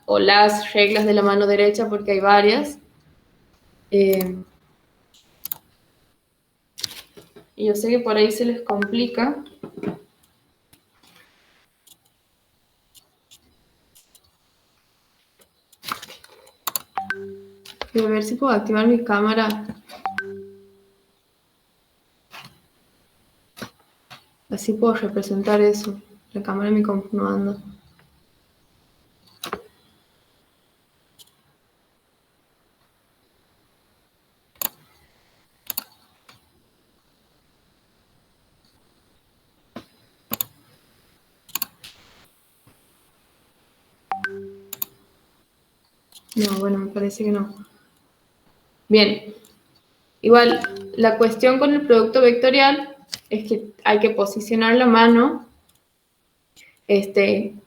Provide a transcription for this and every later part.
o las reglas de la mano derecha porque hay varias. Y yo sé que por ahí se les complica. Voy a ver si puedo activar mi cámara. Así puedo representar eso. La cámara de mi compu no anda. No, bueno, me parece que no. Bien. Igual, la cuestión con el producto vectorial es que hay que posicionar la mano en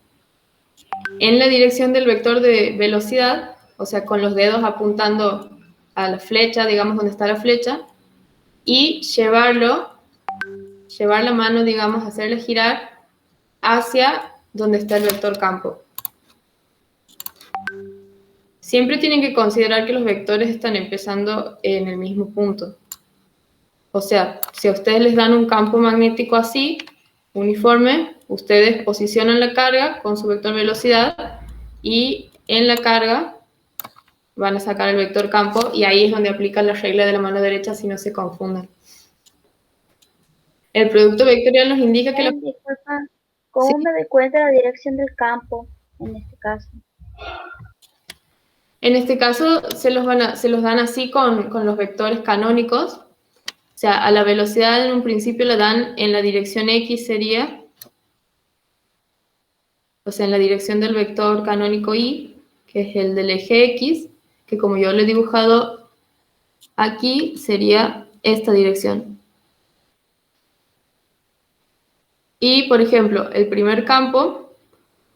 la dirección del vector de velocidad, o sea, con los dedos apuntando a la flecha, digamos, donde está la flecha, y llevar la mano, digamos, hacerla girar hacia donde está el vector campo. Siempre tienen que considerar que los vectores están empezando en el mismo punto. O sea, si a ustedes les dan un campo magnético así, uniforme, ustedes posicionan la carga con su vector velocidad y en la carga van a sacar el vector campo y ahí es donde aplican la regla de la mano derecha si no se confunden. El producto vectorial nos indica que Disculpa, ¿cómo me doy cuenta de la dirección del campo en este caso? en este caso se los dan así con los vectores canónicos. O sea, a la velocidad en un principio la dan en la dirección X sería, o sea, en la dirección del vector canónico Y, que es el del eje X, que como yo lo he dibujado aquí, sería esta dirección. Y, por ejemplo, el primer campo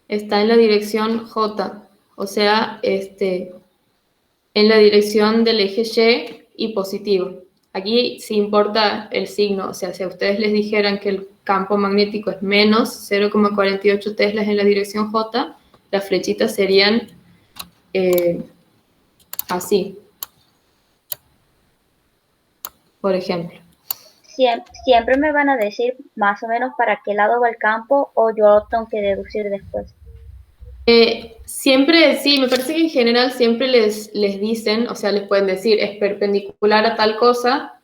está en la dirección J, o sea, en la dirección del eje Y y positivo. Aquí sí importa el signo, o sea, si a ustedes les dijeran que el campo magnético es menos 0,48 teslas en la dirección J, las flechitas serían así, por ejemplo. Siempre me van a decir más o menos para qué lado va el campo o yo lo tengo que deducir después. Siempre, sí, me parece que en general siempre les dicen, o sea, les pueden decir, es perpendicular a tal cosa,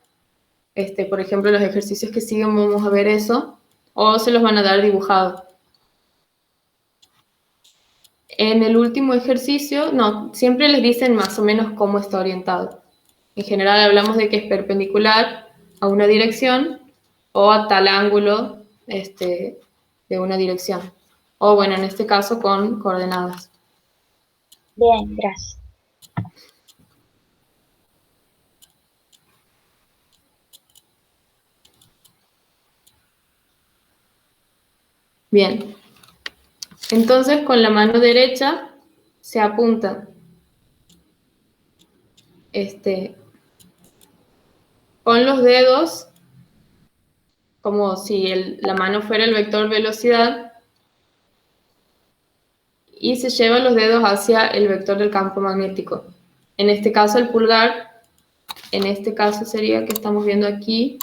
por ejemplo, los ejercicios que siguen vamos a ver eso, o se los van a dar dibujado. En el último ejercicio, no, siempre les dicen más o menos cómo está orientado. En general hablamos de que es perpendicular a una dirección o a tal ángulo de una dirección. O bueno, en este caso con coordenadas. Bien, gracias. Bien. Entonces con la mano derecha se apunta con los dedos, como si la mano fuera el vector velocidad, y se lleva los dedos hacia el vector del campo magnético. En este caso el pulgar, en este caso sería que estamos viendo aquí,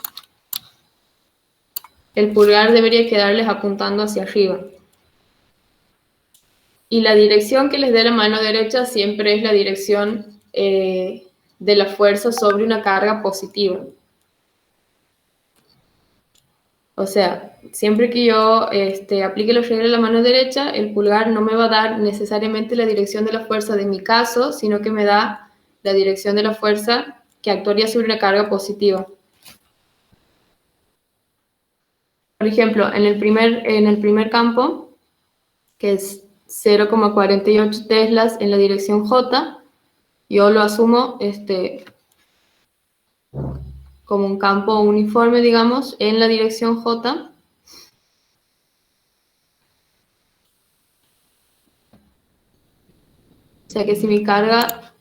el pulgar debería quedarles apuntando hacia arriba. Y la dirección que les dé la mano derecha siempre es la dirección de la fuerza sobre una carga positiva. O sea, siempre que yo aplique la regla de la mano derecha, el pulgar no me va a dar necesariamente la dirección de la fuerza de mi caso, sino que me da la dirección de la fuerza que actuaría sobre una carga positiva. Por ejemplo, en el primer campo, que es 0,48 teslas en la dirección J, yo lo asumo como un campo uniforme, digamos, en la dirección J. O sea que si mi carga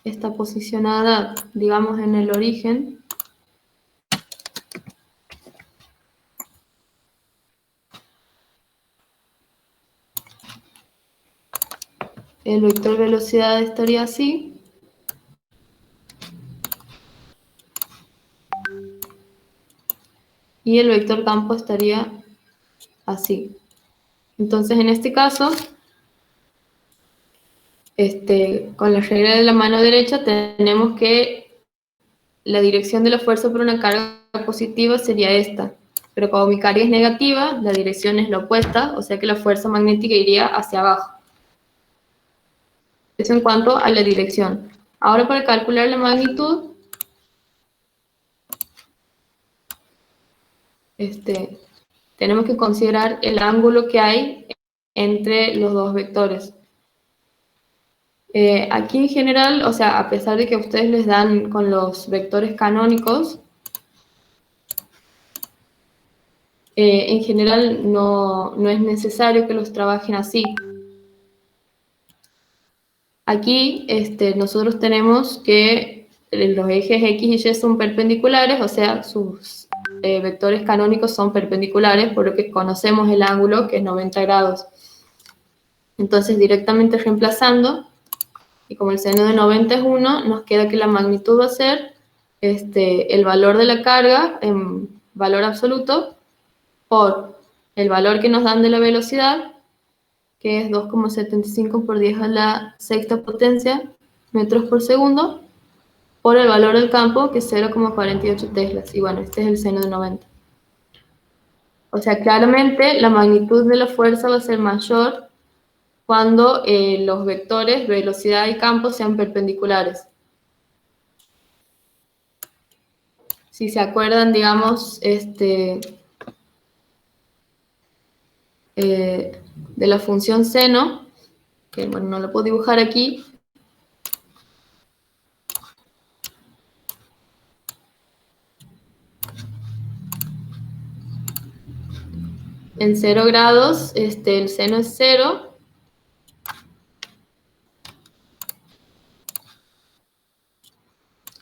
está posicionada, digamos, en el origen, el vector velocidad estaría así. Y el vector campo estaría así. Entonces, en este caso, con la regla de la mano derecha tenemos que la dirección de la fuerza por una carga positiva sería esta. Pero como mi carga es negativa, la dirección es la opuesta, o sea que la fuerza magnética iría hacia abajo. Eso en cuanto a la dirección. Ahora para calcular la magnitud, tenemos que considerar el ángulo que hay entre los dos vectores. Aquí en general, o sea, a pesar de que a ustedes les dan con los vectores canónicos, en general no es necesario que los trabajen así. Aquí nosotros tenemos que los ejes X y Y son perpendiculares, o sea, sus vectores canónicos son perpendiculares, por lo que conocemos el ángulo, que es 90 grados. Entonces, directamente reemplazando, y como el seno de 90 es 1, nos queda que la magnitud va a ser el valor de la carga en valor absoluto por el valor que nos dan de la velocidad, que es 2,75 por 10 a la sexta potencia metros por segundo, por el valor del campo, que es 0,48 teslas. Y bueno, este es el seno de 90. O sea, claramente la magnitud de la fuerza va a ser mayor cuando los vectores, velocidad y campo, sean perpendiculares. Si se acuerdan, digamos, de la función seno, que bueno, no lo puedo dibujar aquí. En 0 grados, el seno es 0.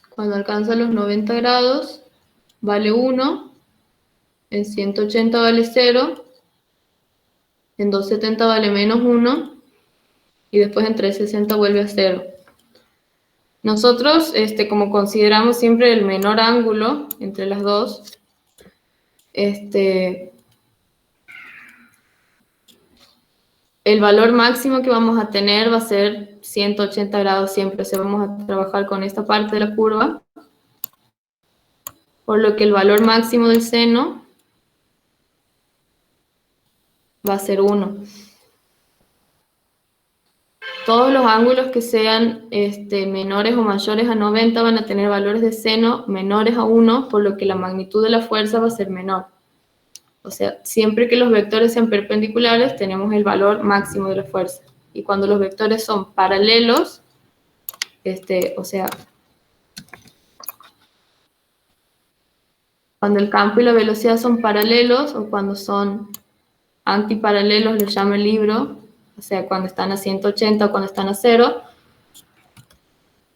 Cuando alcanza los 90 grados, vale 1. En 180 vale 0. En 270 vale menos 1. Y después en 360 vuelve a 0. Nosotros, como consideramos siempre el menor ángulo entre las dos, el valor máximo que vamos a tener va a ser 180 grados siempre. O sea, vamos a trabajar con esta parte de la curva, por lo que el valor máximo del seno va a ser 1. Todos los ángulos que sean menores o mayores a 90 van a tener valores de seno menores a 1, por lo que la magnitud de la fuerza va a ser menor. O sea, siempre que los vectores sean perpendiculares, tenemos el valor máximo de la fuerza. Y cuando los vectores son paralelos, o sea, cuando el campo y la velocidad son paralelos, o cuando son antiparalelos, lo llama el libro, o sea, cuando están a 180 o cuando están a 0,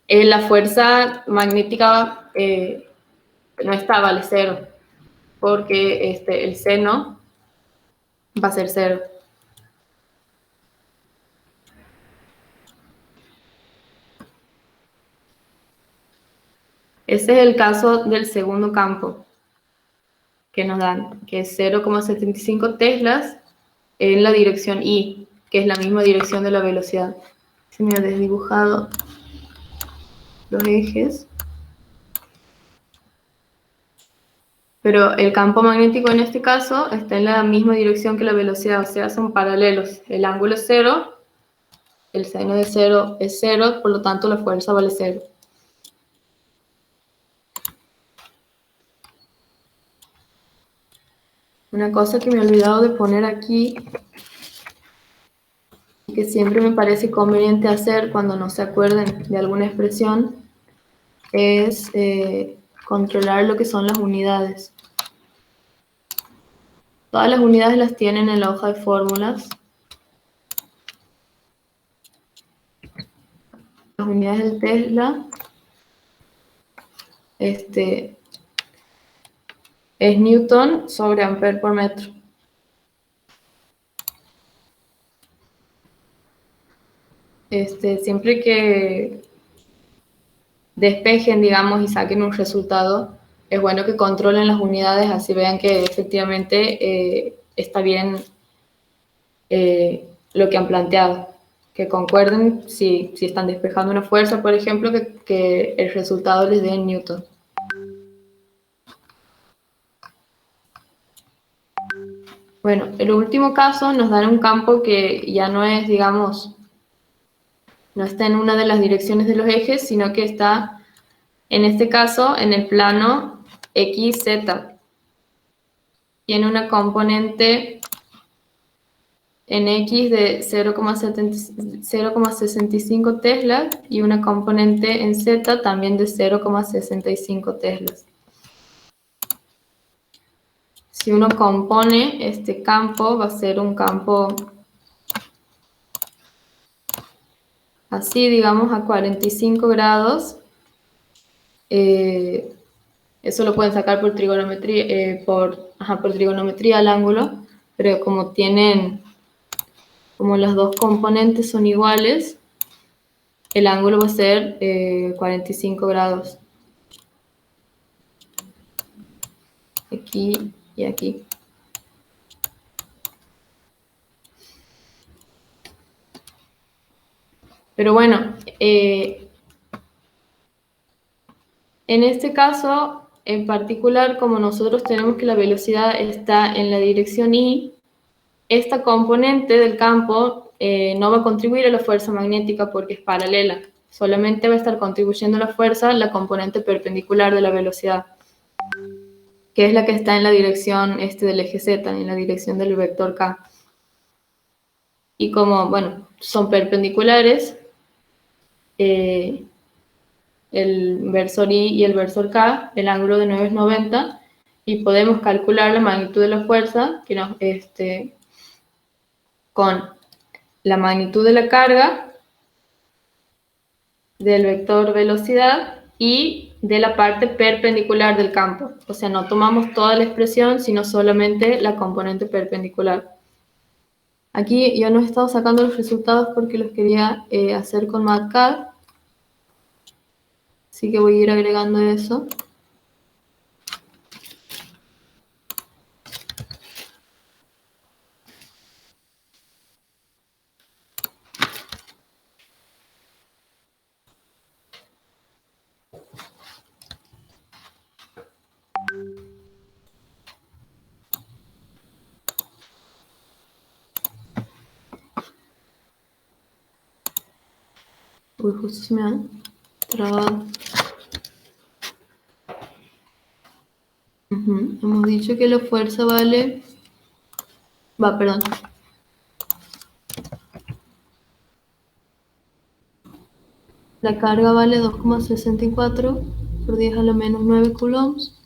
la fuerza magnética no está, vale 0, porque el seno va a ser 0. Ese es el caso del segundo campo que nos dan, que es 0,75 teslas en la dirección Y, que es la misma dirección de la velocidad. Se me ha desdibujado los ejes. Pero el campo magnético en este caso está en la misma dirección que la velocidad, o sea, son paralelos. El ángulo es 0, el seno de 0 es 0, por lo tanto la fuerza vale 0. Una cosa que me he olvidado de poner aquí, y que siempre me parece conveniente hacer cuando no se acuerden de alguna expresión, es controlar lo que son las unidades. Todas las unidades las tienen en la hoja de fórmulas. Las unidades del Tesla es Newton sobre Ampere por metro. siempre que despejen, digamos, y saquen un resultado, es bueno que controlen las unidades, así vean que efectivamente está bien lo que han planteado. Que concuerden si están despejando una fuerza, por ejemplo, que el resultado les dé en Newton. Bueno, el último caso nos da un campo que ya no es, digamos, no está en una de las direcciones de los ejes, sino que está, en este caso, en el plano XZ. Tiene una componente en X de 0,65 teslas y una componente en Z también de 0,65 teslas. Si uno compone este campo, va a ser un campo así, digamos, a 45 grados. Eso lo pueden sacar por trigonometría, por trigonometría al ángulo, pero como las dos componentes son iguales, el ángulo va a ser 45 grados. Aquí y aquí. Pero bueno, en este caso en particular, como nosotros tenemos que la velocidad está en la dirección Y, esta componente del campo no va a contribuir a la fuerza magnética porque es paralela. Solamente va a estar contribuyendo a la fuerza la componente perpendicular de la velocidad, que es la que está en la dirección del eje Z, en la dirección del vector K. Y como, bueno, son perpendiculares, el versor I y el versor K, el ángulo de 9 es 90, y podemos calcular la magnitud de la fuerza que con la magnitud de la carga del vector velocidad y de la parte perpendicular del campo. O sea, no tomamos toda la expresión, sino solamente la componente perpendicular. Aquí yo no he estado sacando los resultados porque los quería hacer con MATCAD, así que voy a ir agregando eso. Uy, justo se me ha trabado. Hemos dicho que la fuerza vale... perdón. La carga vale 2,64 por 10 a la menos 9 coulombs.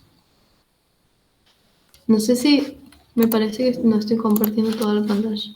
No sé si... me parece que no estoy compartiendo toda la pantalla.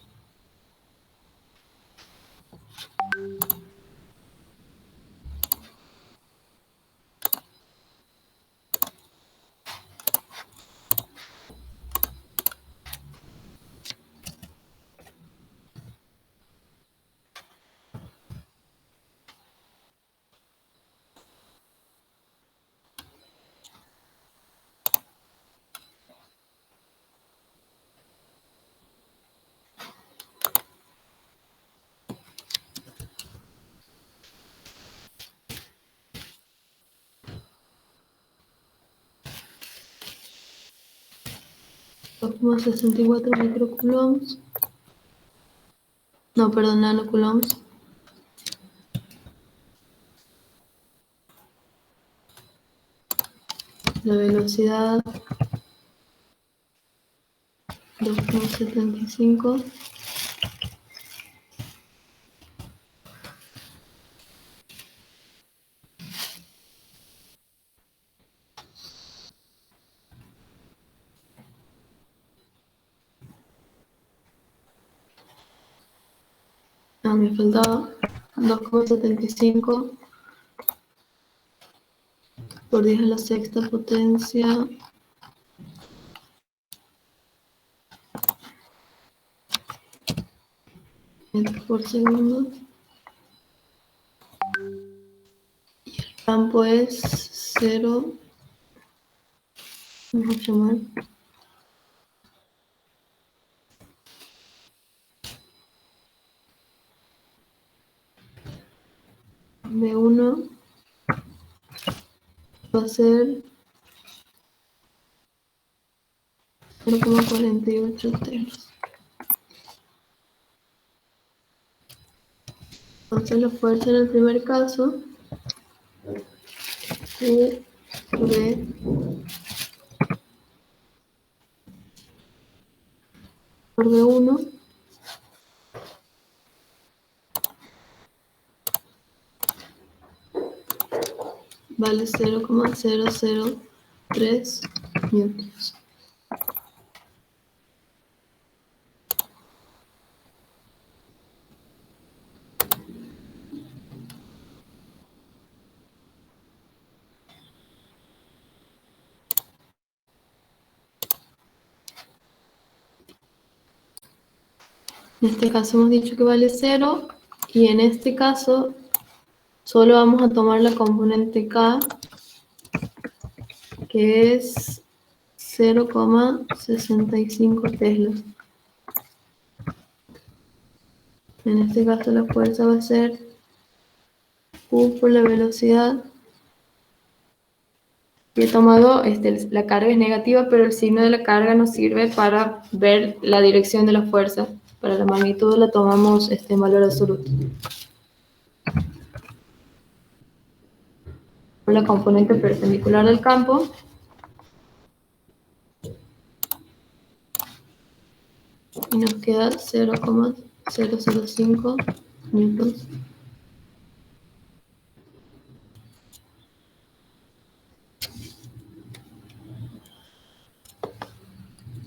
Como 64 microcoulombs. No, perdón, nanocoulombs. La velocidad 2,75. Me faltaba 2,75 por 10 a la sexta potencia metros por segundo. campo es 0, vamos a llamar B1 va a ser 0,48 teros. Entonces la fuerza en el primer caso, U, B, por B1, vale 0,003 newtons. En este caso hemos dicho que vale 0 y en este caso solo vamos a tomar la componente K, que es 0,65 teslas. En este caso la fuerza va a ser U por la velocidad. Y he tomado, la carga es negativa, pero el signo de la carga nos sirve para ver la dirección de la fuerza. Para la magnitud la tomamos en valor absoluto. Por la componente perpendicular del campo, y nos queda 0,005 newtons.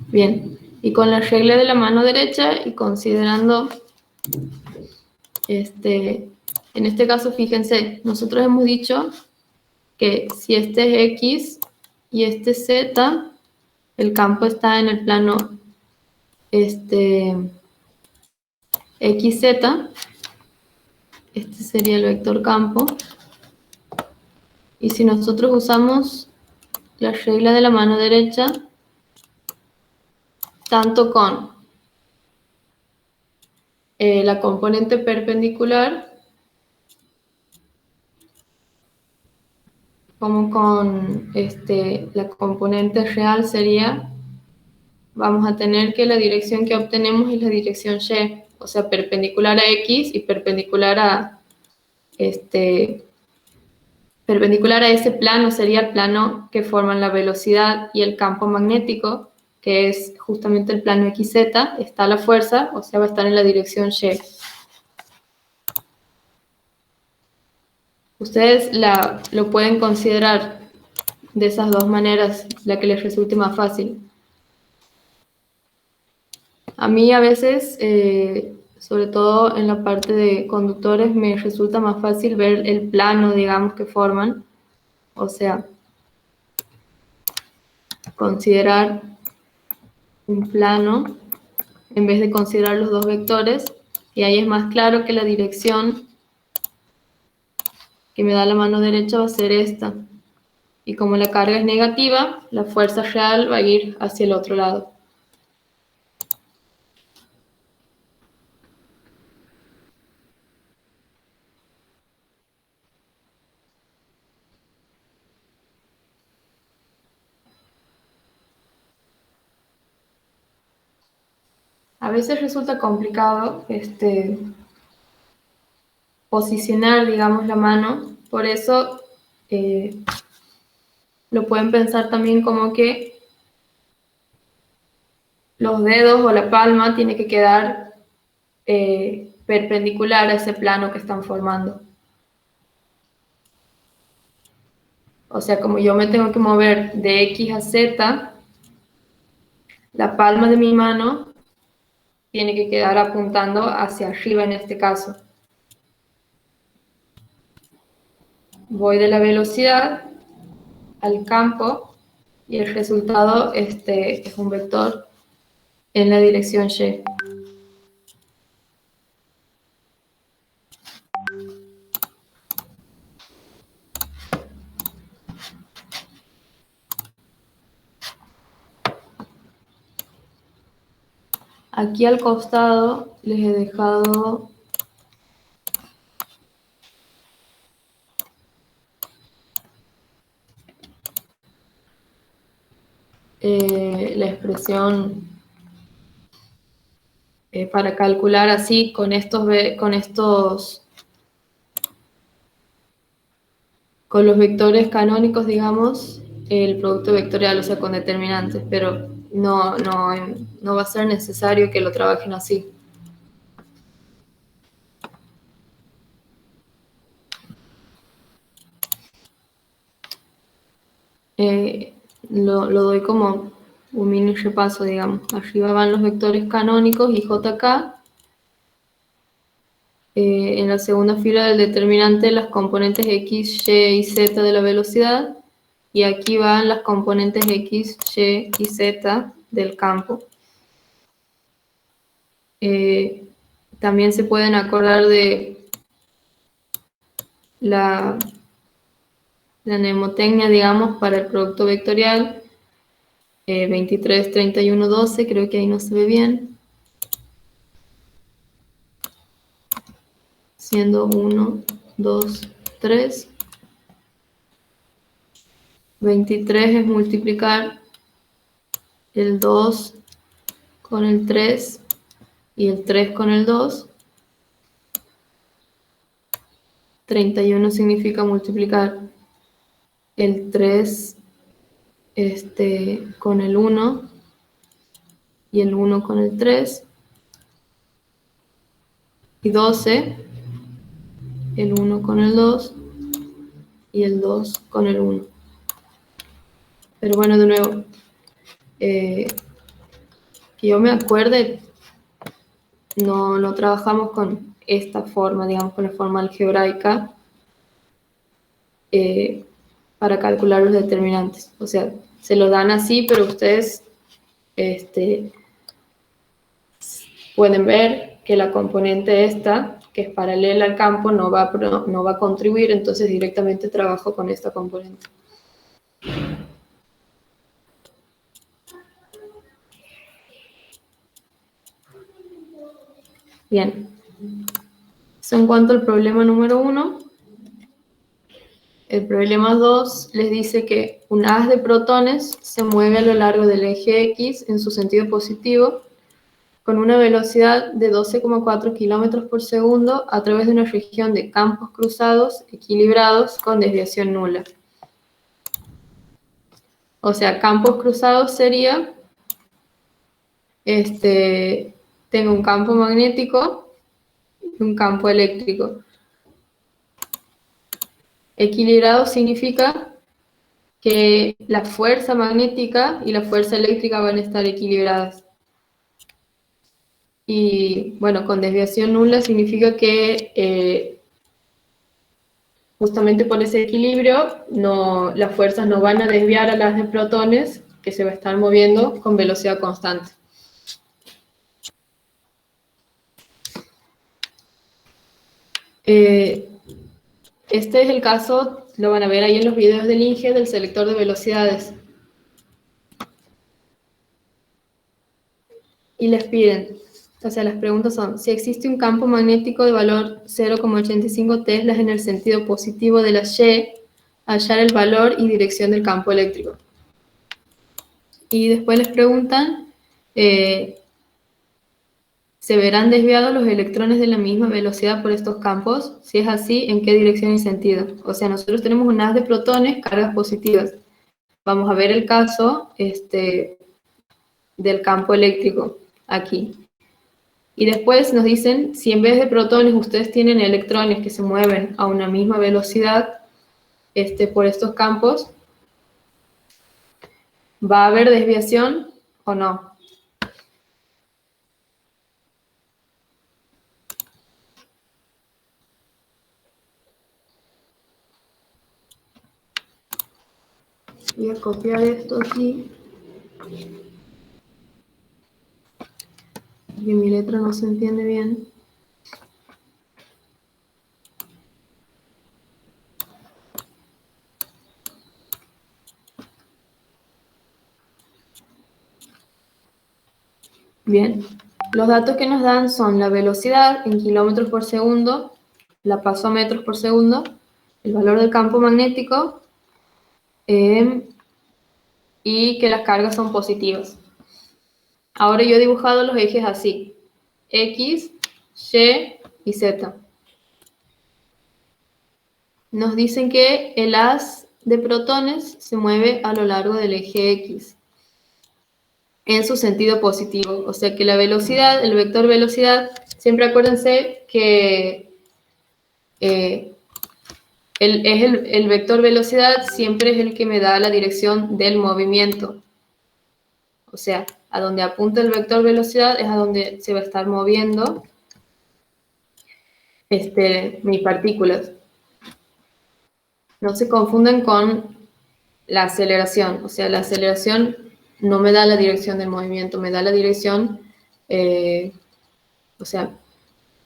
Bien, y con la regla de la mano derecha y considerando, en este caso, fíjense, nosotros hemos dicho que si este es X y este es Z, el campo está en el plano XZ, este sería el vector campo, y si nosotros usamos la regla de la mano derecha, tanto con la componente perpendicular como con la componente real sería, vamos a tener que la dirección que obtenemos es la dirección Y, o sea, perpendicular a X y perpendicular a ese plano sería el plano que forman la velocidad y el campo magnético, que es justamente el plano XZ, está la fuerza, o sea, va a estar en la dirección Y. Ustedes lo pueden considerar de esas dos maneras, la que les resulte más fácil. A mí a veces, sobre todo en la parte de conductores, me resulta más fácil ver el plano, digamos, que forman. O sea, considerar un plano en vez de considerar los dos vectores. Y ahí es más claro que la dirección que me da la mano derecha va a ser esta. Y como la carga es negativa, la fuerza real va a ir hacia el otro lado. A veces resulta complicado posicionar, digamos, la mano. Por eso lo pueden pensar también como que los dedos o la palma tiene que quedar perpendicular a ese plano que están formando. O sea, como yo me tengo que mover de X a Z, la palma de mi mano tiene que quedar apuntando hacia arriba en este caso. Voy de la velocidad al campo y el resultado es un vector en la dirección Y. Aquí al costado les he dejado la expresión para calcular así con los vectores canónicos, digamos, el producto vectorial, o sea, con determinantes, pero no va a ser necesario que lo trabajen así. Lo doy como un mini repaso, digamos. Arriba van los vectores canónicos y JK. En la segunda fila del determinante las componentes X, Y y Z de la velocidad. Y aquí van las componentes X, Y y Z del campo. También se pueden acordar de la mnemotecnia, digamos, para el producto vectorial. 23, 31, 12, creo que ahí no se ve bien. Siendo 1, 2, 3. 23 es multiplicar el 2 con el 3 y el 3 con el 2. 31 significa multiplicar el 3 con el 1 y el 1 con el 3. Y 12, el 1 con el 2 y el 2 con el 1. Pero bueno, de nuevo, que yo me acuerde, no trabajamos con esta forma, digamos, con la forma algebraica para calcular los determinantes. O sea, se lo dan así, pero ustedes pueden ver que la componente esta, que es paralela al campo, no va a contribuir, entonces directamente trabajo con esta componente. Bien. Eso en cuanto al problema número 1. El problema 2 les dice que un haz de protones se mueve a lo largo del eje X en su sentido positivo con una velocidad de 12,4 km por segundo a través de una región de campos cruzados equilibrados con desviación nula. O sea, campos cruzados sería, tengo un campo magnético y un campo eléctrico. Equilibrado significa que la fuerza magnética y la fuerza eléctrica van a estar equilibradas. Y bueno, con desviación nula significa que justamente por ese equilibrio las fuerzas no van a desviar a las de protones que se va a estar moviendo con velocidad constante. Este es el caso, lo van a ver ahí en los videos del INGE, del selector de velocidades. Y les piden, o sea, las preguntas son, si existe un campo magnético de valor 0,85 teslas en el sentido positivo de la Y, hallar el valor y dirección del campo eléctrico. Y después les preguntan, ¿se verán desviados los electrones de la misma velocidad por estos campos? Si es así, ¿en qué dirección y sentido? O sea, nosotros tenemos un haz de protones, cargas positivas. Vamos a ver el caso del campo eléctrico aquí. Y después nos dicen, si en vez de protones ustedes tienen electrones que se mueven a una misma velocidad por estos campos, ¿va a haber desviación o no? Voy a copiar esto aquí. Porque mi letra no se entiende bien. Bien. Los datos que nos dan son la velocidad en kilómetros por segundo, la paso a metros por segundo, el valor del campo magnético y que las cargas son positivas. Ahora yo he dibujado los ejes así, X, Y y Z. Nos dicen que el haz de protones se mueve a lo largo del eje X en su sentido positivo, o sea que la velocidad, el vector velocidad, siempre acuérdense que el vector velocidad siempre es el que me da la dirección del movimiento. O sea, a donde apunta el vector velocidad es a donde se va a estar moviendo mis partículas. No se confunden con la aceleración. O sea, la aceleración no me da la dirección del movimiento, me da la dirección, o sea,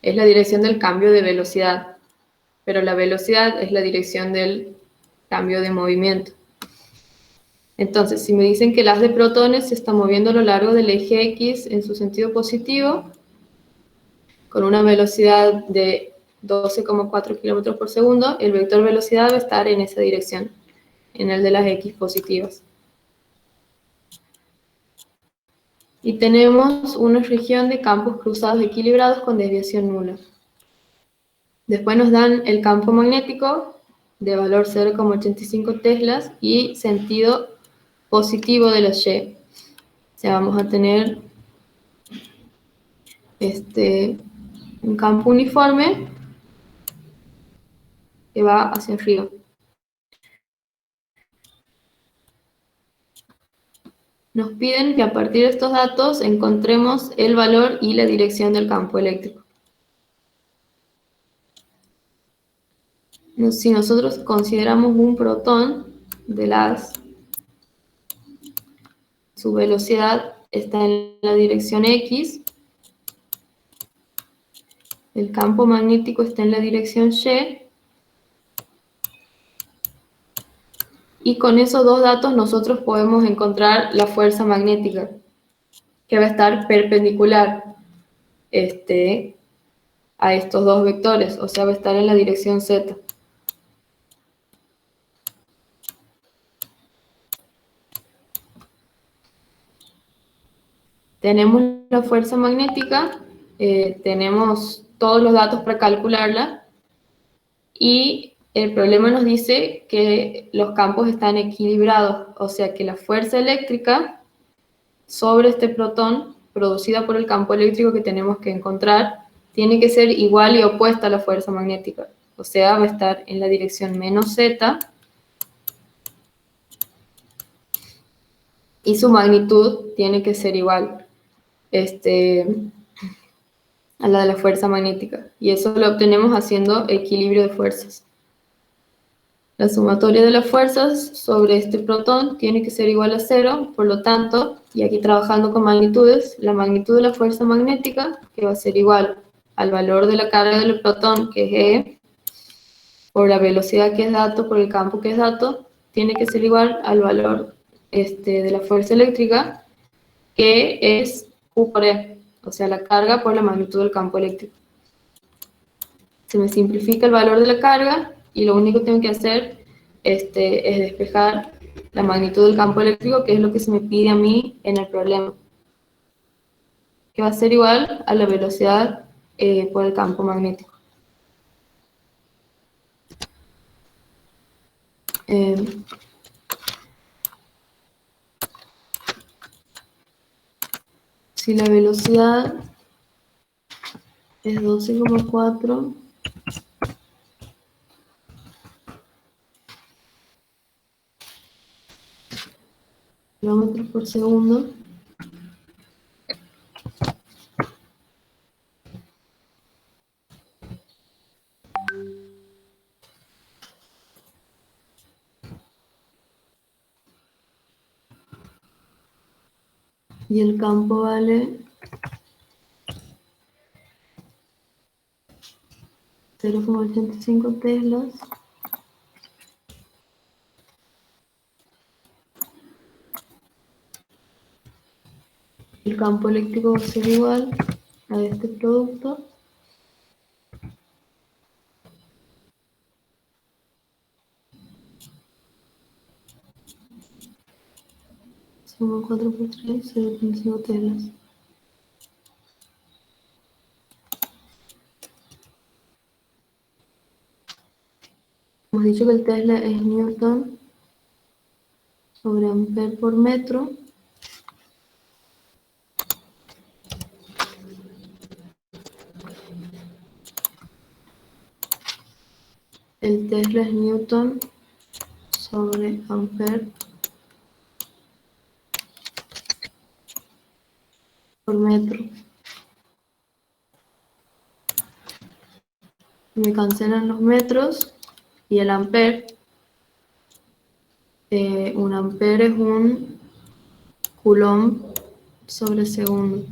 es la dirección del cambio de velocidad, pero la velocidad es la dirección del cambio de movimiento. Entonces, si me dicen que el haz de protones se está moviendo a lo largo del eje X en su sentido positivo, con una velocidad de 12,4 kilómetros por segundo, el vector velocidad va a estar en esa dirección, en el de las X positivas. Y tenemos una región de campos cruzados equilibrados con desviación nula. Después nos dan el campo magnético de valor 0,85 teslas y sentido positivo de la Y. O sea, vamos a tener un campo uniforme que va hacia arriba. Nos piden que a partir de estos datos encontremos el valor y la dirección del campo eléctrico. Si nosotros consideramos un protón del haz, su velocidad está en la dirección X, el campo magnético está en la dirección y con esos dos datos nosotros podemos encontrar la fuerza magnética, que va a estar perpendicular a estos dos vectores, o sea, va a estar en la dirección Z. Tenemos la fuerza magnética, tenemos todos los datos para calcularla y el problema nos dice que los campos están equilibrados, o sea que la fuerza eléctrica sobre este protón producida por el campo eléctrico que tenemos que encontrar tiene que ser igual y opuesta a la fuerza magnética, o sea va a estar en la dirección menos Z y su magnitud tiene que ser igual a la de la fuerza magnética, y eso lo obtenemos haciendo equilibrio de fuerzas. La sumatoria de las fuerzas sobre este protón tiene que ser igual a 0, por lo tanto, y aquí trabajando con magnitudes, la magnitud de la fuerza magnética, que va a ser igual al valor de la carga del protón, que es E, por la velocidad que es dato, por el campo que es dato, tiene que ser igual al valor de la fuerza eléctrica, que es Q por E, o sea, la carga por la magnitud del campo eléctrico. Se me simplifica el valor de la carga y lo único que tengo que hacer es despejar la magnitud del campo eléctrico, que es lo que se me pide a mí en el problema, que va a ser igual a la velocidad por el campo magnético. Si la velocidad es 12,4 kilómetros por segundo, y el campo vale 0,85 teslas, el campo eléctrico va a ser igual a este producto. Suma 4 por 3, 0.5 telas. Hemos dicho que el Tesla es Newton sobre Ampere por metro. El Tesla es Newton sobre Ampere por metro. Me cancelan los metros y el ampere. Un ampere es un coulomb sobre segundo.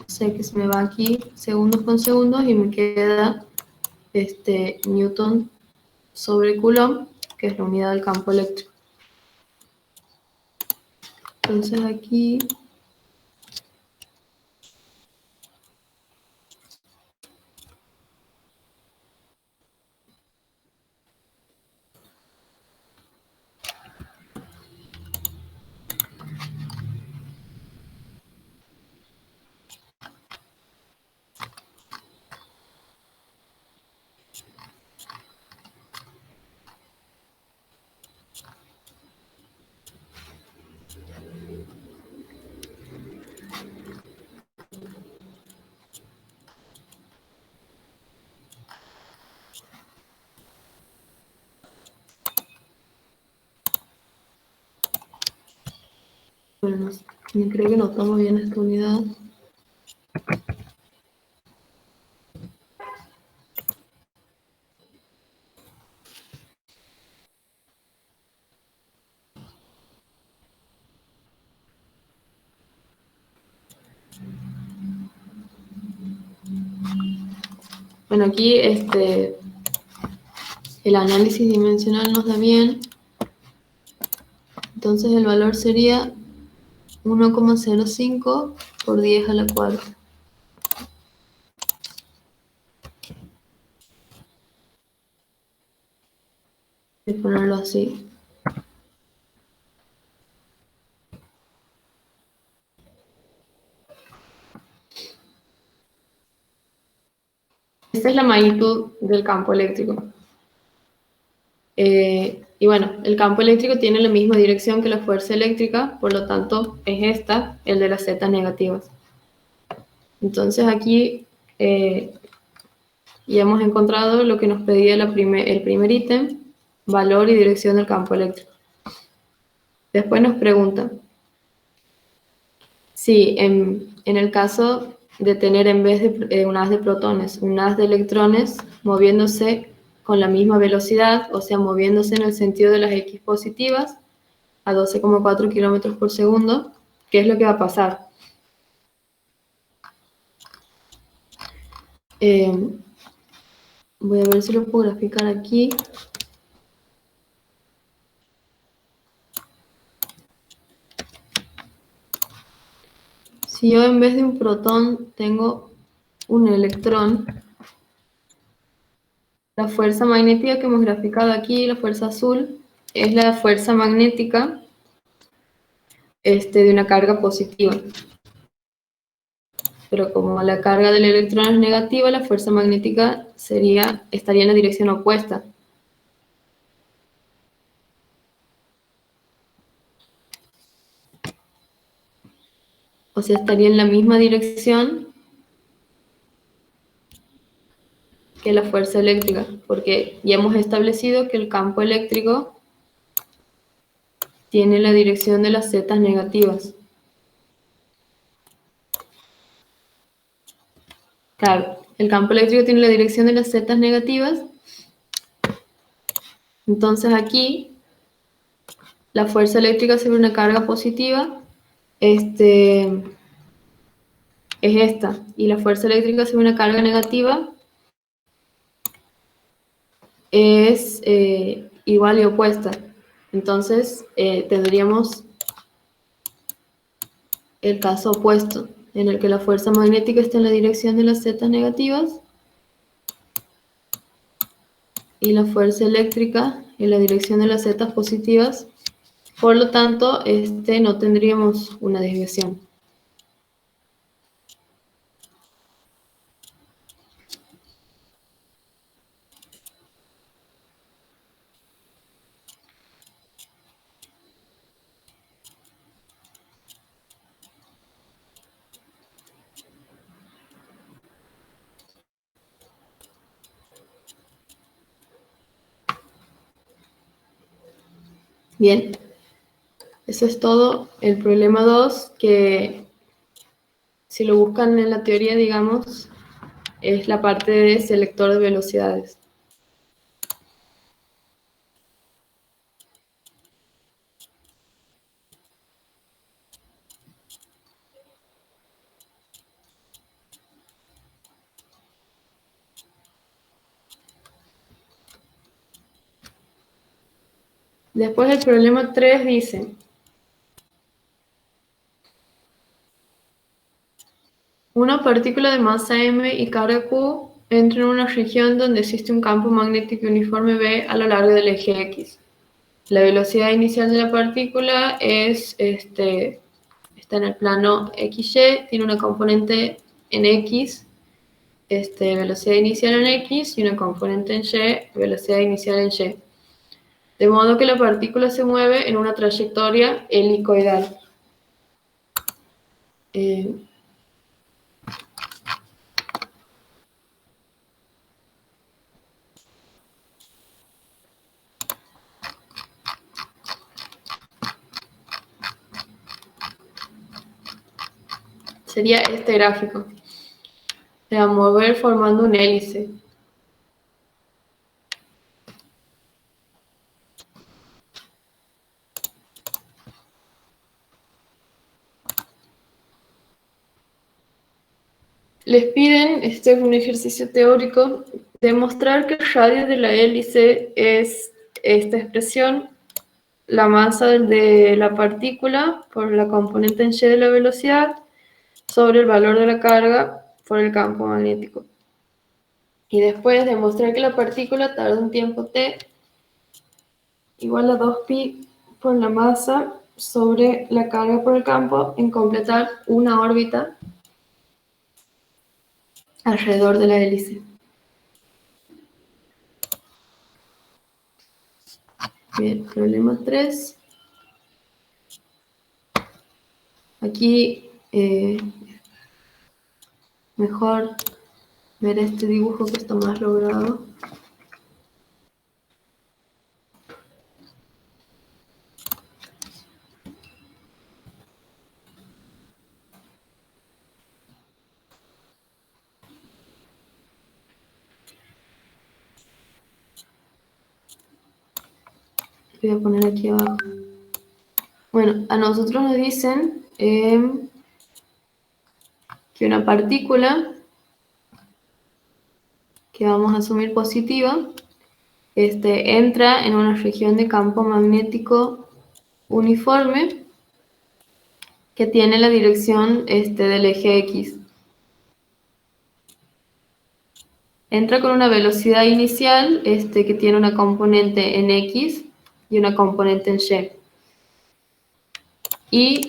Sé que se me va aquí segundos con segundos y me queda Newton sobre coulomb, que es la unidad del campo eléctrico. Entonces aquí bueno, creo que no tomo bien esta unidad. Bueno, aquí el análisis dimensional nos da bien. Entonces el valor sería 1,05 por 10 a la cuarta. Voy a ponerlo así. Esta es la magnitud del campo eléctrico. Y bueno, el campo eléctrico tiene la misma dirección que la fuerza eléctrica, por lo tanto es esta, el de las zetas negativas. Entonces aquí ya hemos encontrado lo que nos pedía el primer ítem, valor y dirección del campo eléctrico. Después nos pregunta si en el caso de tener en vez de un haz de protones, un haz de electrones moviéndose con la misma velocidad, o sea, moviéndose en el sentido de las X positivas a 12,4 kilómetros por segundo, ¿qué es lo que va a pasar? Voy a ver si lo puedo graficar aquí. Si yo en vez de un protón tengo un electrón, la fuerza magnética que hemos graficado aquí, la fuerza azul, es la fuerza magnética de una carga positiva. Pero como la carga del electrón es negativa, la fuerza magnética estaría en la dirección opuesta. O sea, estaría en la misma dirección que la fuerza eléctrica, porque ya hemos establecido que el campo eléctrico tiene la dirección de las zetas negativas. Claro, el campo eléctrico tiene la dirección de las zetas negativas. Entonces aquí la fuerza eléctrica sobre una carga positiva es esta, y la fuerza eléctrica sobre una carga negativa es igual y opuesta. Entonces tendríamos el caso opuesto, en el que la fuerza magnética está en la dirección de las z negativas y la fuerza eléctrica en la dirección de las z positivas. Por lo tanto, no tendríamos una desviación. Bien, eso es todo. El problema 2, que si lo buscan en la teoría, digamos, es la parte de selector de velocidades. Después el problema 3 dice: una partícula de masa m y carga q entra en una región donde existe un campo magnético uniforme B a lo largo del eje X. La velocidad inicial de la partícula está en el plano XY, tiene una componente en X, velocidad inicial en X, y una componente en Y, velocidad inicial en Y. De modo que la partícula se mueve en una trayectoria helicoidal. Sería este gráfico. Se va a mover formando un hélice. Les piden, este es un ejercicio teórico, demostrar que el radio de la hélice es esta expresión, la masa de la partícula por la componente en y de la velocidad, sobre el valor de la carga por el campo magnético. Y después demostrar que la partícula tarda un tiempo t igual a 2pi por la masa sobre la carga por el campo en completar una órbita alrededor de la hélice. Bien, problema 3. Aquí mejor ver este dibujo que está más logrado. Voy a poner aquí abajo. Bueno, a nosotros nos dicen que una partícula que vamos a asumir positiva entra en una región de campo magnético uniforme que tiene la dirección del eje X. Entra con una velocidad inicial que tiene una componente en X y una componente en Y. Y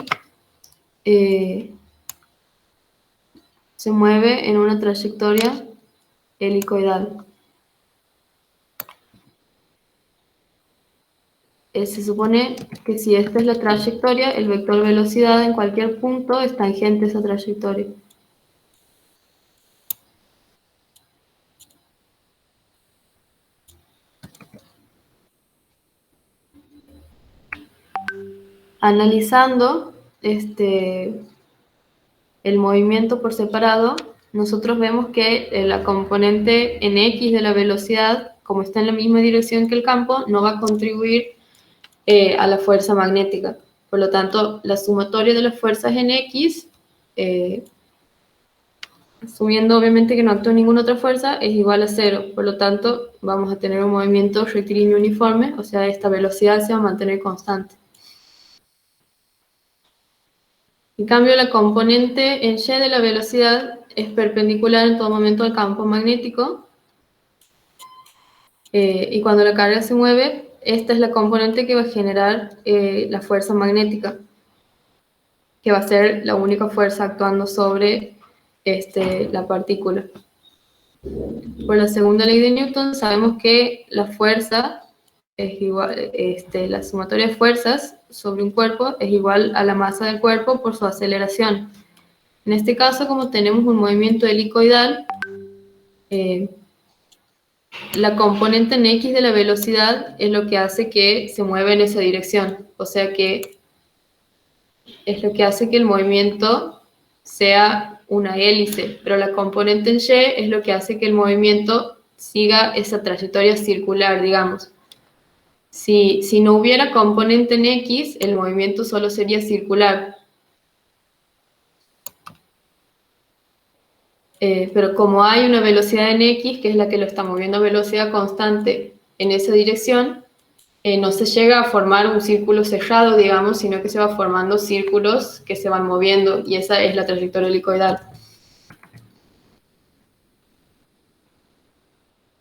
se mueve en una trayectoria helicoidal. Se supone que si esta es la trayectoria, el vector velocidad en cualquier punto es tangente a esa trayectoria. Analizando el movimiento por separado, nosotros vemos que la componente en X de la velocidad, como está en la misma dirección que el campo, no va a contribuir a la fuerza magnética. Por lo tanto, la sumatoria de las fuerzas en X, asumiendo obviamente que no actúa ninguna otra fuerza, es igual a 0. Por lo tanto, vamos a tener un movimiento rectilíneo uniforme, o sea, esta velocidad se va a mantener constante. En cambio, la componente en y de la velocidad es perpendicular en todo momento al campo magnético. Y cuando la carga se mueve, esta es la componente que va a generar la fuerza magnética, que va a ser la única fuerza actuando sobre la partícula. Por la segunda ley de Newton sabemos que la fuerza es igual, la sumatoria de fuerzas sobre un cuerpo es igual a la masa del cuerpo por su aceleración. En este caso, como tenemos un movimiento helicoidal, la componente en X de la velocidad es lo que hace que se mueva en esa dirección. O sea que es lo que hace que el movimiento sea una hélice, pero la componente en Y es lo que hace que el movimiento siga esa trayectoria circular, digamos. Si no hubiera componente en X, el movimiento solo sería circular. Pero como hay una velocidad en X, que es la que lo está moviendo a velocidad constante en esa dirección, no se llega a formar un círculo cerrado, digamos, sino que se va formando círculos que se van moviendo, y esa es la trayectoria helicoidal.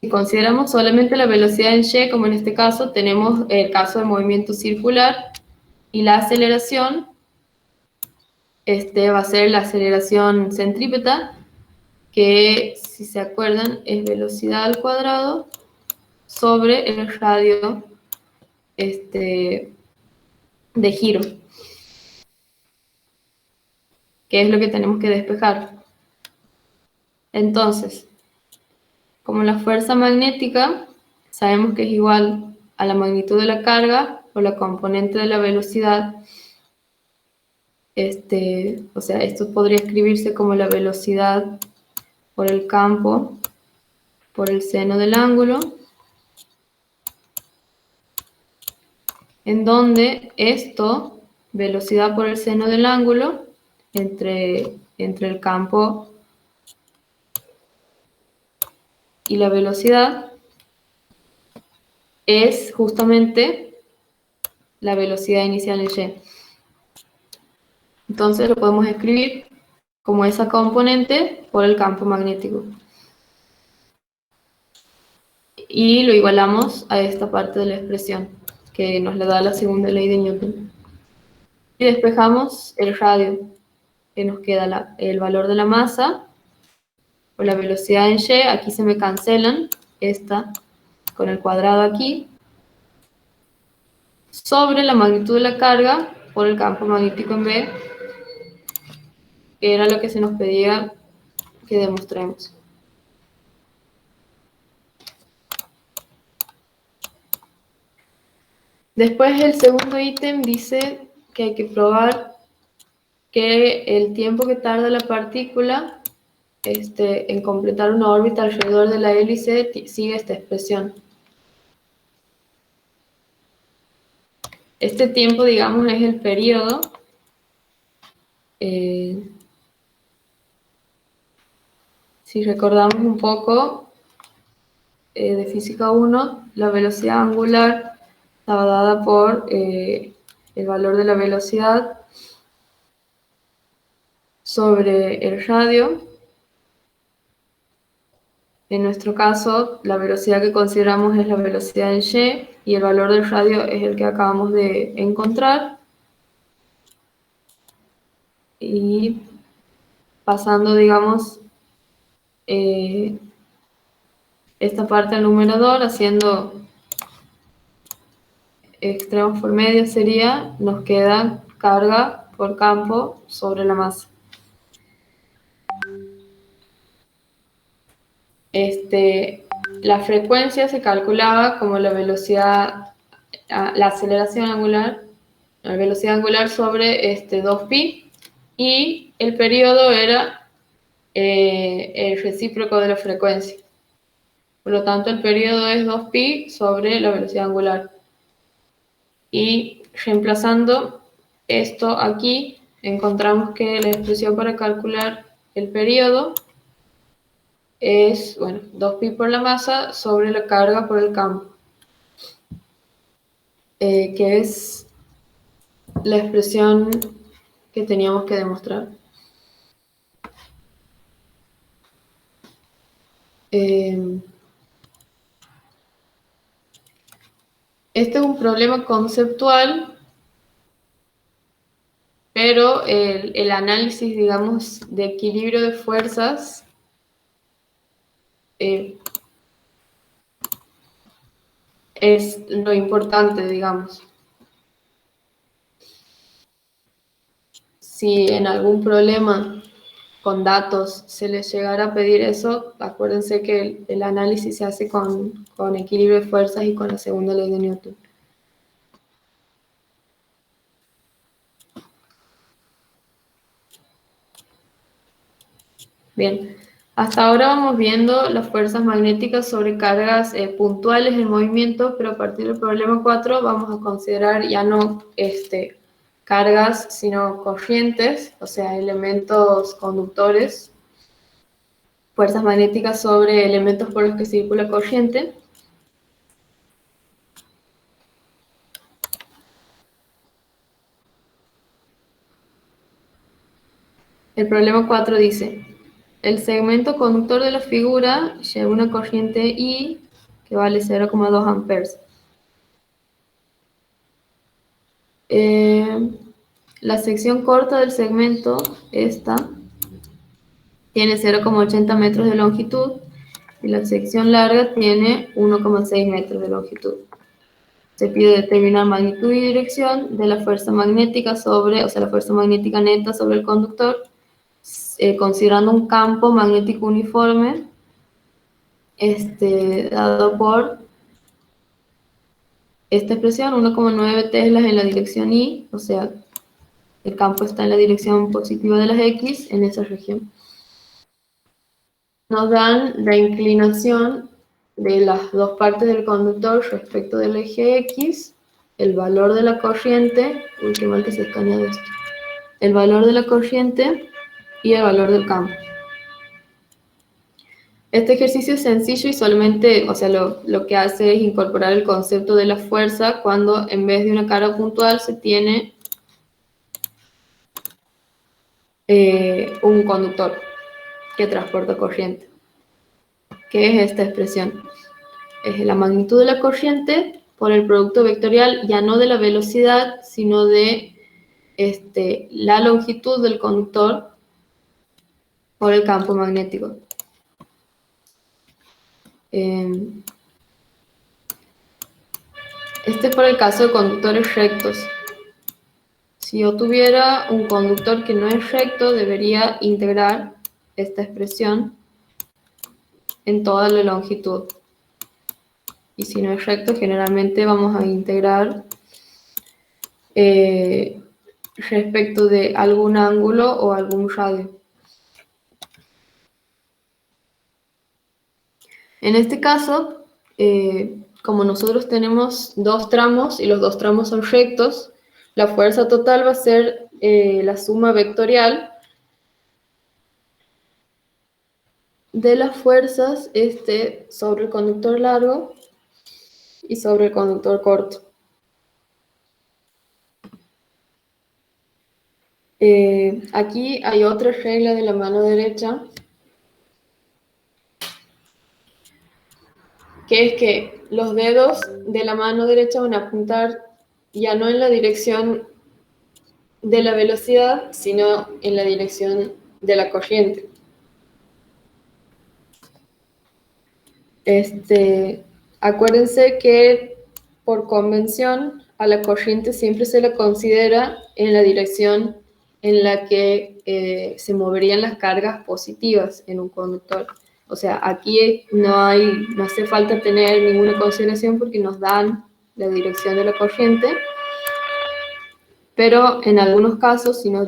Si consideramos solamente la velocidad en Y, como en este caso, tenemos el caso de movimiento circular, y la aceleración va a ser la aceleración centrípeta, que, si se acuerdan, es velocidad al cuadrado sobre el radio de giro, que es lo que tenemos que despejar. Entonces, como la fuerza magnética sabemos que es igual a la magnitud de la carga por la componente de la velocidad, o sea, esto podría escribirse como la velocidad por el campo por el seno del ángulo, en donde esto, velocidad por el seno del ángulo, entre el campo y la velocidad, es justamente la velocidad inicial en Y. Entonces lo podemos escribir como esa componente por el campo magnético. Y lo igualamos a esta parte de la expresión, que nos la da la segunda ley de Newton. Y despejamos el radio, que nos queda el valor de la masa por la velocidad en Y. Aquí se me cancelan, esta con el cuadrado aquí, sobre la magnitud de la carga por el campo magnético en B, que era lo que se nos pedía que demostremos. Después el segundo ítem dice que hay que probar que el tiempo que tarda la partícula en completar una órbita alrededor de la hélice sigue esta expresión. Este tiempo, digamos, es el periodo si recordamos un poco de física 1, la velocidad angular estaba dada por el valor de la velocidad sobre el radio. En nuestro caso, la velocidad que consideramos es la velocidad en Y, y el valor del radio es el que acabamos de encontrar. Y pasando, digamos, esta parte al número 2, haciendo extremos por medio sería, nos queda carga por campo sobre la masa. La frecuencia se calculaba como la velocidad, la aceleración angular, la velocidad angular sobre 2pi, y el periodo era el recíproco de la frecuencia. Por lo tanto, el periodo es 2pi sobre la velocidad angular. Y reemplazando esto aquí, encontramos que la expresión para calcular el periodo es, 2pi por la masa sobre la carga por el campo, que es la expresión que teníamos que demostrar. Este es un problema conceptual, pero el análisis, digamos, de equilibrio de fuerzas es lo importante, digamos. Si en algún problema con datos se les llegara a pedir eso, acuérdense que el análisis se hace con equilibrio de fuerzas y con la segunda ley de Newton. Bien, hasta ahora vamos viendo las fuerzas magnéticas sobre cargas puntuales en movimiento, pero a partir del problema 4 vamos a considerar ya no cargas, sino corrientes, o sea, elementos conductores, fuerzas magnéticas sobre elementos por los que circula corriente. El problema 4 dice, el segmento conductor de la figura lleva una corriente I que vale 0,2 amperes. La sección corta del segmento, esta, tiene 0,80 metros de longitud y la sección larga tiene 1,6 metros de longitud. Se pide determinar magnitud y dirección de la fuerza magnética sobre, o sea, la fuerza magnética neta sobre el conductor, considerando un campo magnético uniforme dado por esta expresión, 1,9 teslas en la dirección Y, o sea, el campo está en la dirección positiva de las X en esa región. Nos dan la inclinación de las dos partes del conductor respecto del eje X, el valor de la corriente, qué mal que se escanea esto, el valor de la corriente y el valor del campo. Este ejercicio es sencillo y solamente, o sea, lo que hace es incorporar el concepto de la fuerza cuando en vez de una carga puntual se tiene un conductor que transporta corriente. ¿Qué es esta expresión? Es la magnitud de la corriente por el producto vectorial, ya no de la velocidad, sino de la longitud del conductor por el campo magnético. Este es por el caso de conductores rectos. Si yo tuviera un conductor que no es recto, debería integrar esta expresión en toda la longitud. Y si no es recto, generalmente vamos a integrar respecto de algún ángulo o algún radio. En este caso, como nosotros tenemos dos tramos y los dos tramos son rectos, la fuerza total va a ser la suma vectorial de las fuerzas sobre el conductor largo y sobre el conductor corto. Aquí hay otra regla de la mano derecha, que es que los dedos de la mano derecha van a apuntar ya no en la dirección de la velocidad, sino en la dirección de la corriente. Acuérdense que por convención a la corriente siempre se la considera en la dirección en la que se moverían las cargas positivas en un conductor. O sea, aquí no hace falta tener ninguna consideración porque nos dan la dirección de la corriente, pero en algunos casos, si nos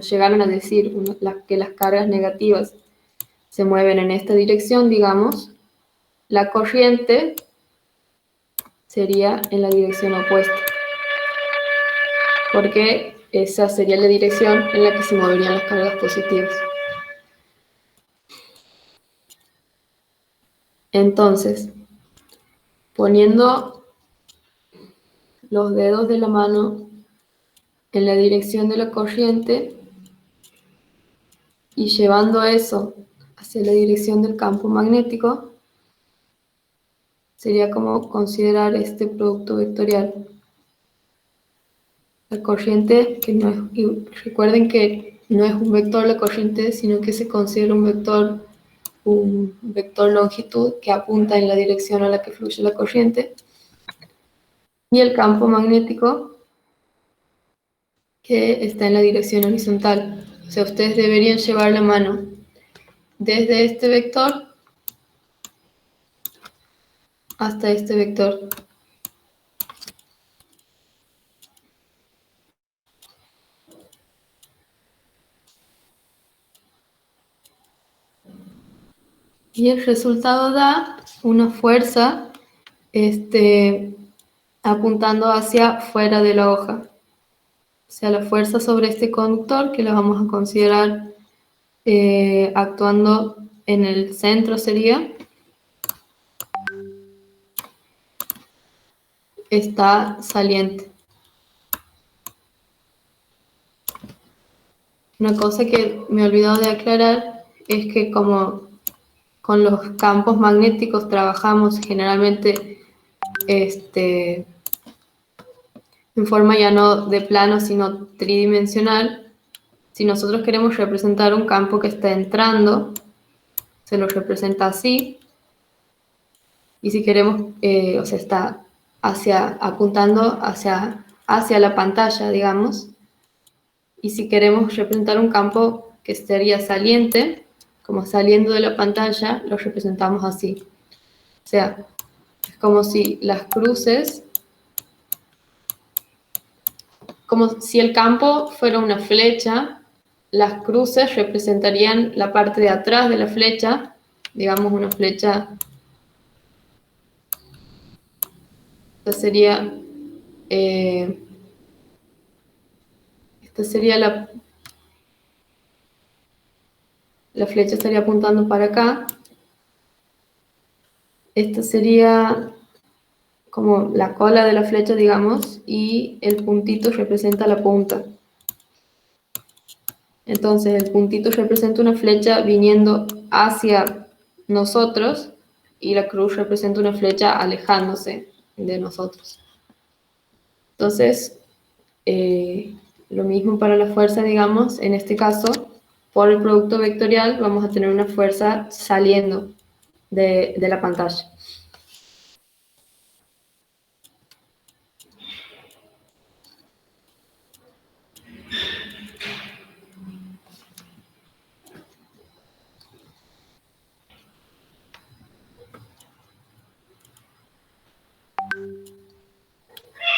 llegaron a decir que las cargas negativas se mueven en esta dirección, digamos, la corriente sería en la dirección opuesta, porque esa sería la dirección en la que se moverían las cargas positivas. Entonces, poniendo los dedos de la mano en la dirección de la corriente y llevando eso hacia la dirección del campo magnético, sería como considerar este producto vectorial. La corriente, que no es, y recuerden que no es un vector la corriente, sino que se considera un vector longitud que apunta en la dirección a la que fluye la corriente. Y el campo magnético, que está en la dirección horizontal. O sea, ustedes deberían llevar la mano desde este vector hasta este vector. Y el resultado da una fuerza apuntando hacia fuera de la hoja. O sea, la fuerza sobre este conductor, que la vamos a considerar actuando en el centro sería, está saliente. Una cosa que me he olvidado de aclarar es que como con los campos magnéticos trabajamos generalmente en forma ya no de plano, sino tridimensional, si nosotros queremos representar un campo que está entrando, se lo representa así, y si queremos, o sea, está apuntando hacia la pantalla, digamos, y si queremos representar un campo que estaría saliente, como saliendo de la pantalla, lo representamos así. O sea, es como si las cruces, como si el campo fuera una flecha, las cruces representarían la parte de atrás de la flecha, digamos una flecha, esta eh, sería la flecha estaría apuntando para acá, esta sería como la cola de la flecha, digamos, y el puntito representa la punta. Entonces el puntito representa una flecha viniendo hacia nosotros y la cruz representa una flecha alejándose de nosotros. Entonces, lo mismo para la fuerza, digamos, en este caso, por el producto vectorial vamos a tener una fuerza saliendo de la pantalla.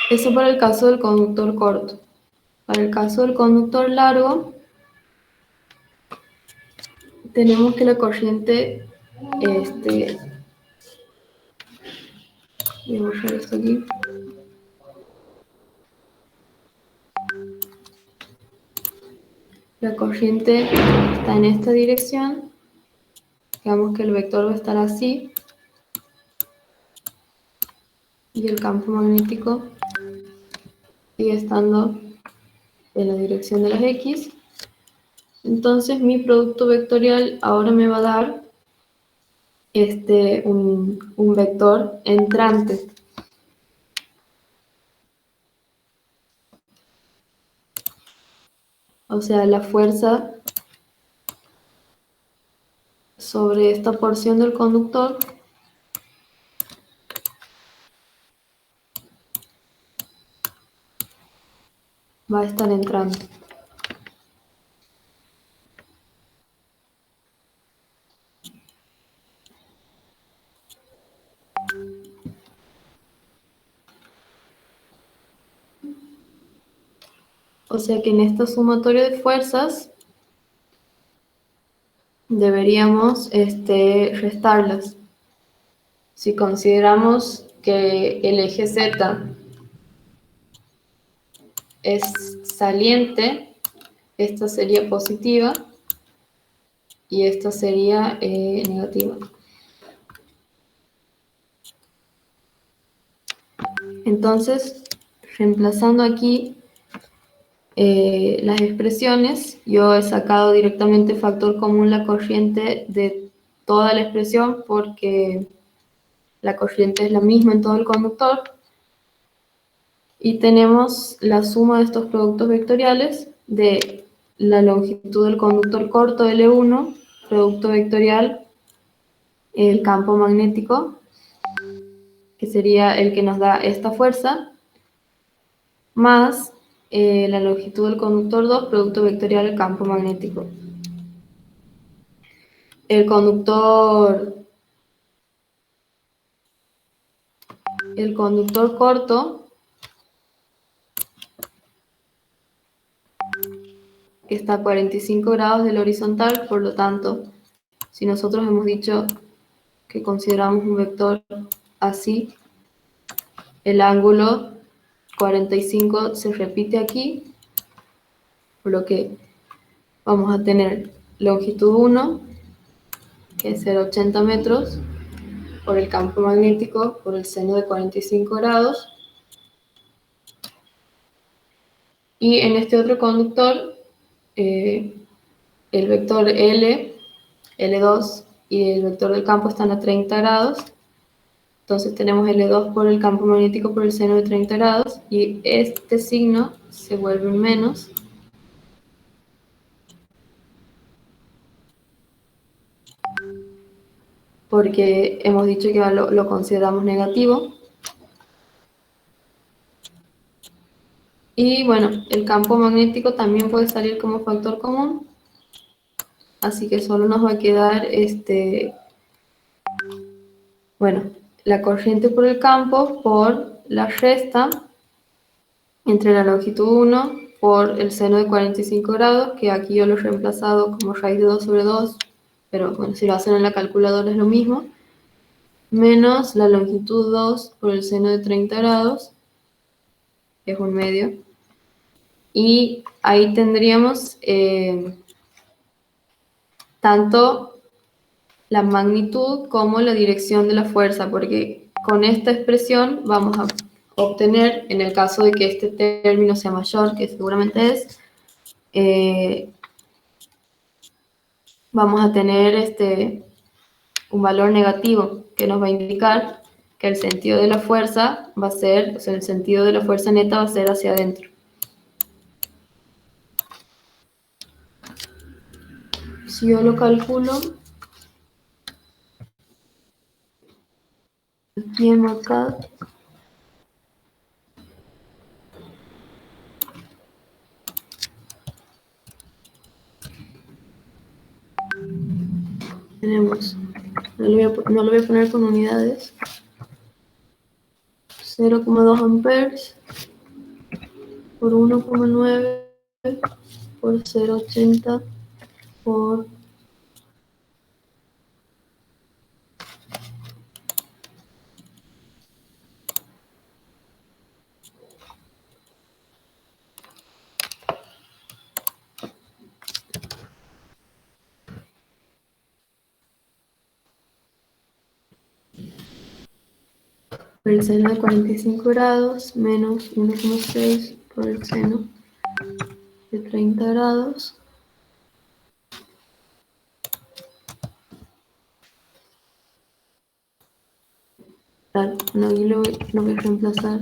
Eso para el caso del conductor corto. Para el caso del conductor largo, tenemos que la corriente, voy a borrar esto aquí. La corriente está en esta dirección. Digamos que el vector va a estar así. Y el campo magnético sigue estando en la dirección de las X. Entonces mi producto vectorial ahora me va a dar un vector entrante. O sea, la fuerza sobre esta porción del conductor va a estar entrando. O sea que en esta sumatoria de fuerzas deberíamos restarlas. Si consideramos que el eje Z es saliente, esta sería positiva y esta sería negativa. Entonces, reemplazando aquí las expresiones, yo he sacado directamente factor común la corriente de toda la expresión porque la corriente es la misma en todo el conductor. Y tenemos la suma de estos productos vectoriales de la longitud del conductor corto L1, producto vectorial, el campo magnético, que sería el que nos da esta fuerza, más la longitud del conductor 2, producto vectorial, el campo magnético. El conductor corto, que está a 45 grados del horizontal, por lo tanto, si nosotros hemos dicho que consideramos un vector así, el ángulo 45 se repite aquí, por lo que vamos a tener longitud 1, que es el 80 metros, por el campo magnético, por el seno de 45 grados. Y en este otro conductor, el vector L, L2 y el vector del campo están a 30 grados. Entonces tenemos L2 por el campo magnético por el seno de 30 grados y este signo se vuelve un menos. Porque hemos dicho que lo consideramos negativo. Y bueno, el campo magnético también puede salir como factor común, así que solo nos va a quedar bueno, la corriente por el campo por la resta entre la longitud 1 por el seno de 45 grados, que aquí yo lo he reemplazado como raíz de 2 sobre 2, pero bueno, si lo hacen en la calculadora es lo mismo, menos la longitud 2 por el seno de 30 grados, que es un medio, y ahí tendríamos tanto la magnitud como la dirección de la fuerza, porque con esta expresión vamos a obtener, en el caso de que este término sea mayor, que seguramente es, vamos a tener un valor negativo que nos va a indicar que el sentido de la fuerza va a ser, o sea, el sentido de la fuerza neta va a ser hacia adentro. Si yo lo calculo, aquí en acá, tenemos, no lo voy a poner con unidades, 0,2 amperes por 1,9 por 0,80 por el seno de 45 grados menos 1,6 por el seno de 30 grados. No, aquí lo voy a reemplazar.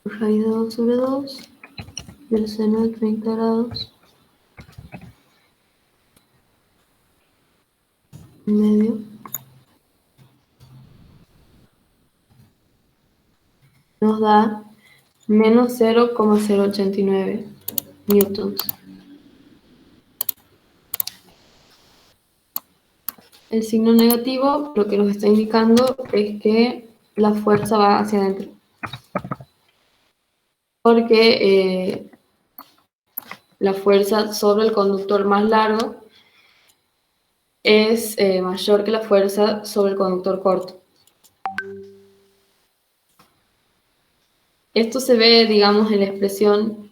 Raíz de 2 sobre 2 del seno de 30 grados medio nos da menos 0,089 newtons. El signo negativo lo que nos está indicando es que la fuerza va hacia adentro. Porque la fuerza sobre el conductor más largo es mayor que la fuerza sobre el conductor corto. Esto se ve, digamos, en la expresión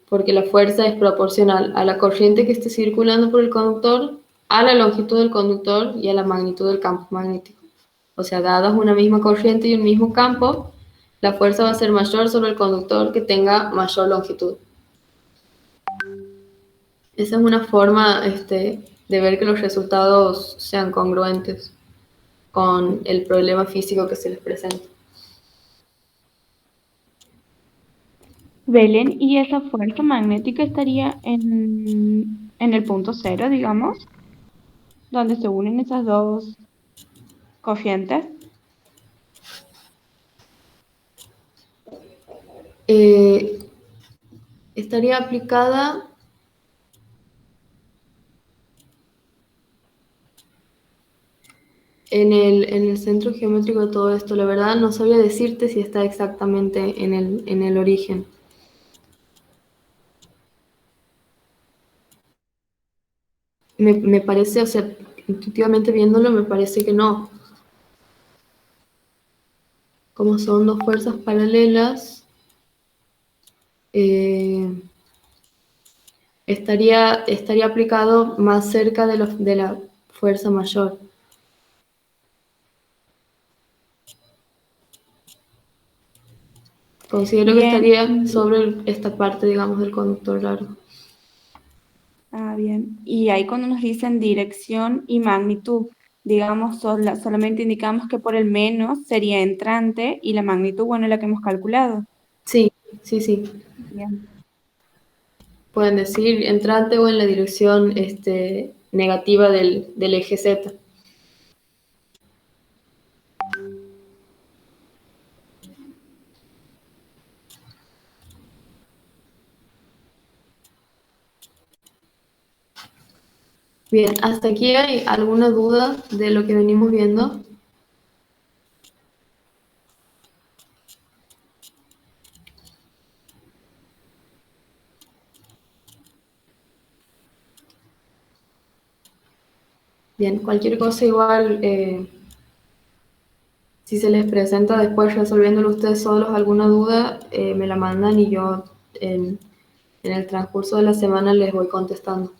porque la fuerza es proporcional a la corriente que esté circulando por el conductor, a la longitud del conductor y a la magnitud del campo magnético. O sea, dadas una misma corriente y un mismo campo, la fuerza va a ser mayor sobre el conductor que tenga mayor longitud. Esa es una forma de ver que los resultados sean congruentes con el problema físico que se les presenta. Belén, ¿y esa fuerza magnética estaría en el punto cero, digamos, donde se unen esas dos corrientes? Estaría aplicada en el centro geométrico de todo esto. La verdad no sabría decirte si está exactamente en el origen. Me parece, o sea, intuitivamente viéndolo, me parece que no. Como son dos fuerzas paralelas, estaría aplicado más cerca de la fuerza mayor. Considero que Bien, estaría sobre esta parte, digamos, del conductor largo. bien. Y ahí cuando nos dicen dirección y magnitud, digamos, solamente indicamos que por el menos sería entrante y la magnitud, bueno, es la que hemos calculado. Sí, sí, sí. Bien. Pueden decir entrante o en la dirección negativa del eje Z. Bien, ¿hasta aquí hay alguna duda de lo que venimos viendo? Bien, cualquier cosa igual, si se les presenta después resolviéndolo ustedes solos alguna duda, me la mandan y yo en el transcurso de la semana les voy contestando.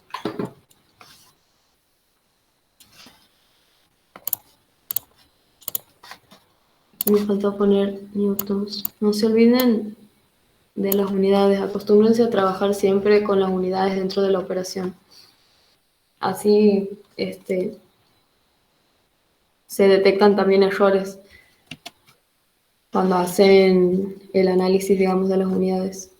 Me faltó poner newtons. No se olviden de las unidades, acostúmbrense a trabajar siempre con las unidades dentro de la operación. Así se detectan también errores cuando hacen el análisis, digamos, de las unidades.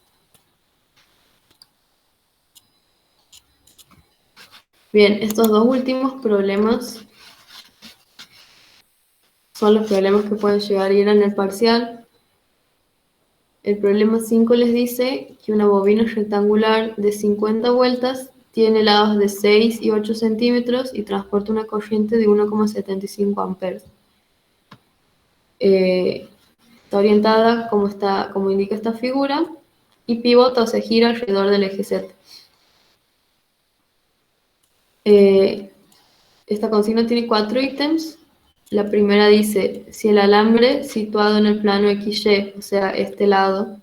Bien, estos dos últimos problemas son los problemas que pueden llegar a ir en el parcial. El problema 5 les dice que una bobina rectangular de 50 vueltas tiene lados de 6 y 8 centímetros y transporta una corriente de 1,75 amperes. Está orientada como indica esta figura y pivota o se gira alrededor del eje Z. Esta consigna tiene 4 ítems. La primera dice, si el alambre situado en el plano XY, o sea, este lado,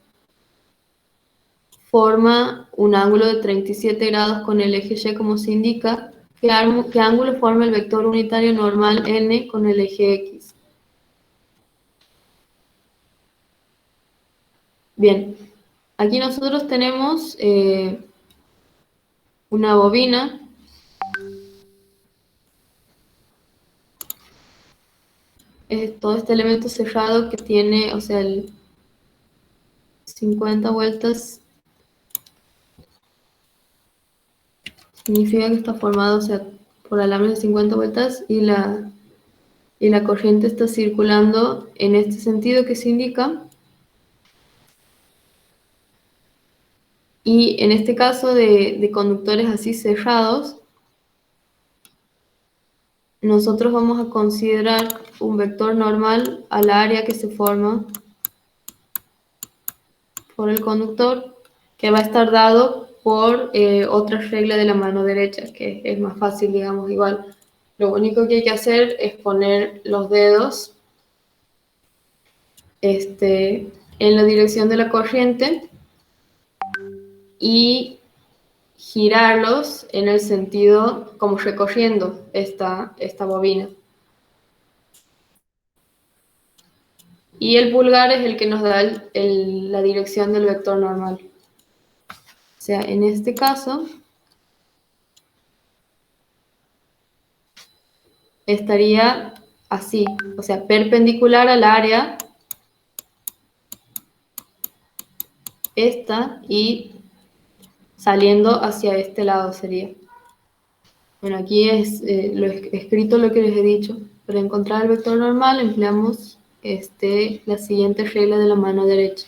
forma un ángulo de 37 grados con el eje Y como se indica, ¿qué ángulo forma el vector unitario normal n con el eje X? Bien, aquí nosotros tenemos una bobina todo este elemento cerrado que tiene, o sea, el 50 vueltas significa que está formado, o sea, por alambres de 50 vueltas y la corriente está circulando en este sentido que se indica. Y en este caso de conductores así cerrados, nosotros vamos a considerar un vector normal al área que se forma por el conductor, que va a estar dado por otra regla de la mano derecha, que es más fácil, digamos, igual. Lo único que hay que hacer es poner los dedos en la dirección de la corriente y girarlos en el sentido como recorriendo esta bobina. Y el pulgar es el que nos da la dirección del vector normal. O sea, en este caso estaría así, o sea, perpendicular al área esta y saliendo hacia este lado sería. Bueno, aquí es escrito lo que les he dicho. Para encontrar el vector normal empleamos la siguiente regla de la mano derecha.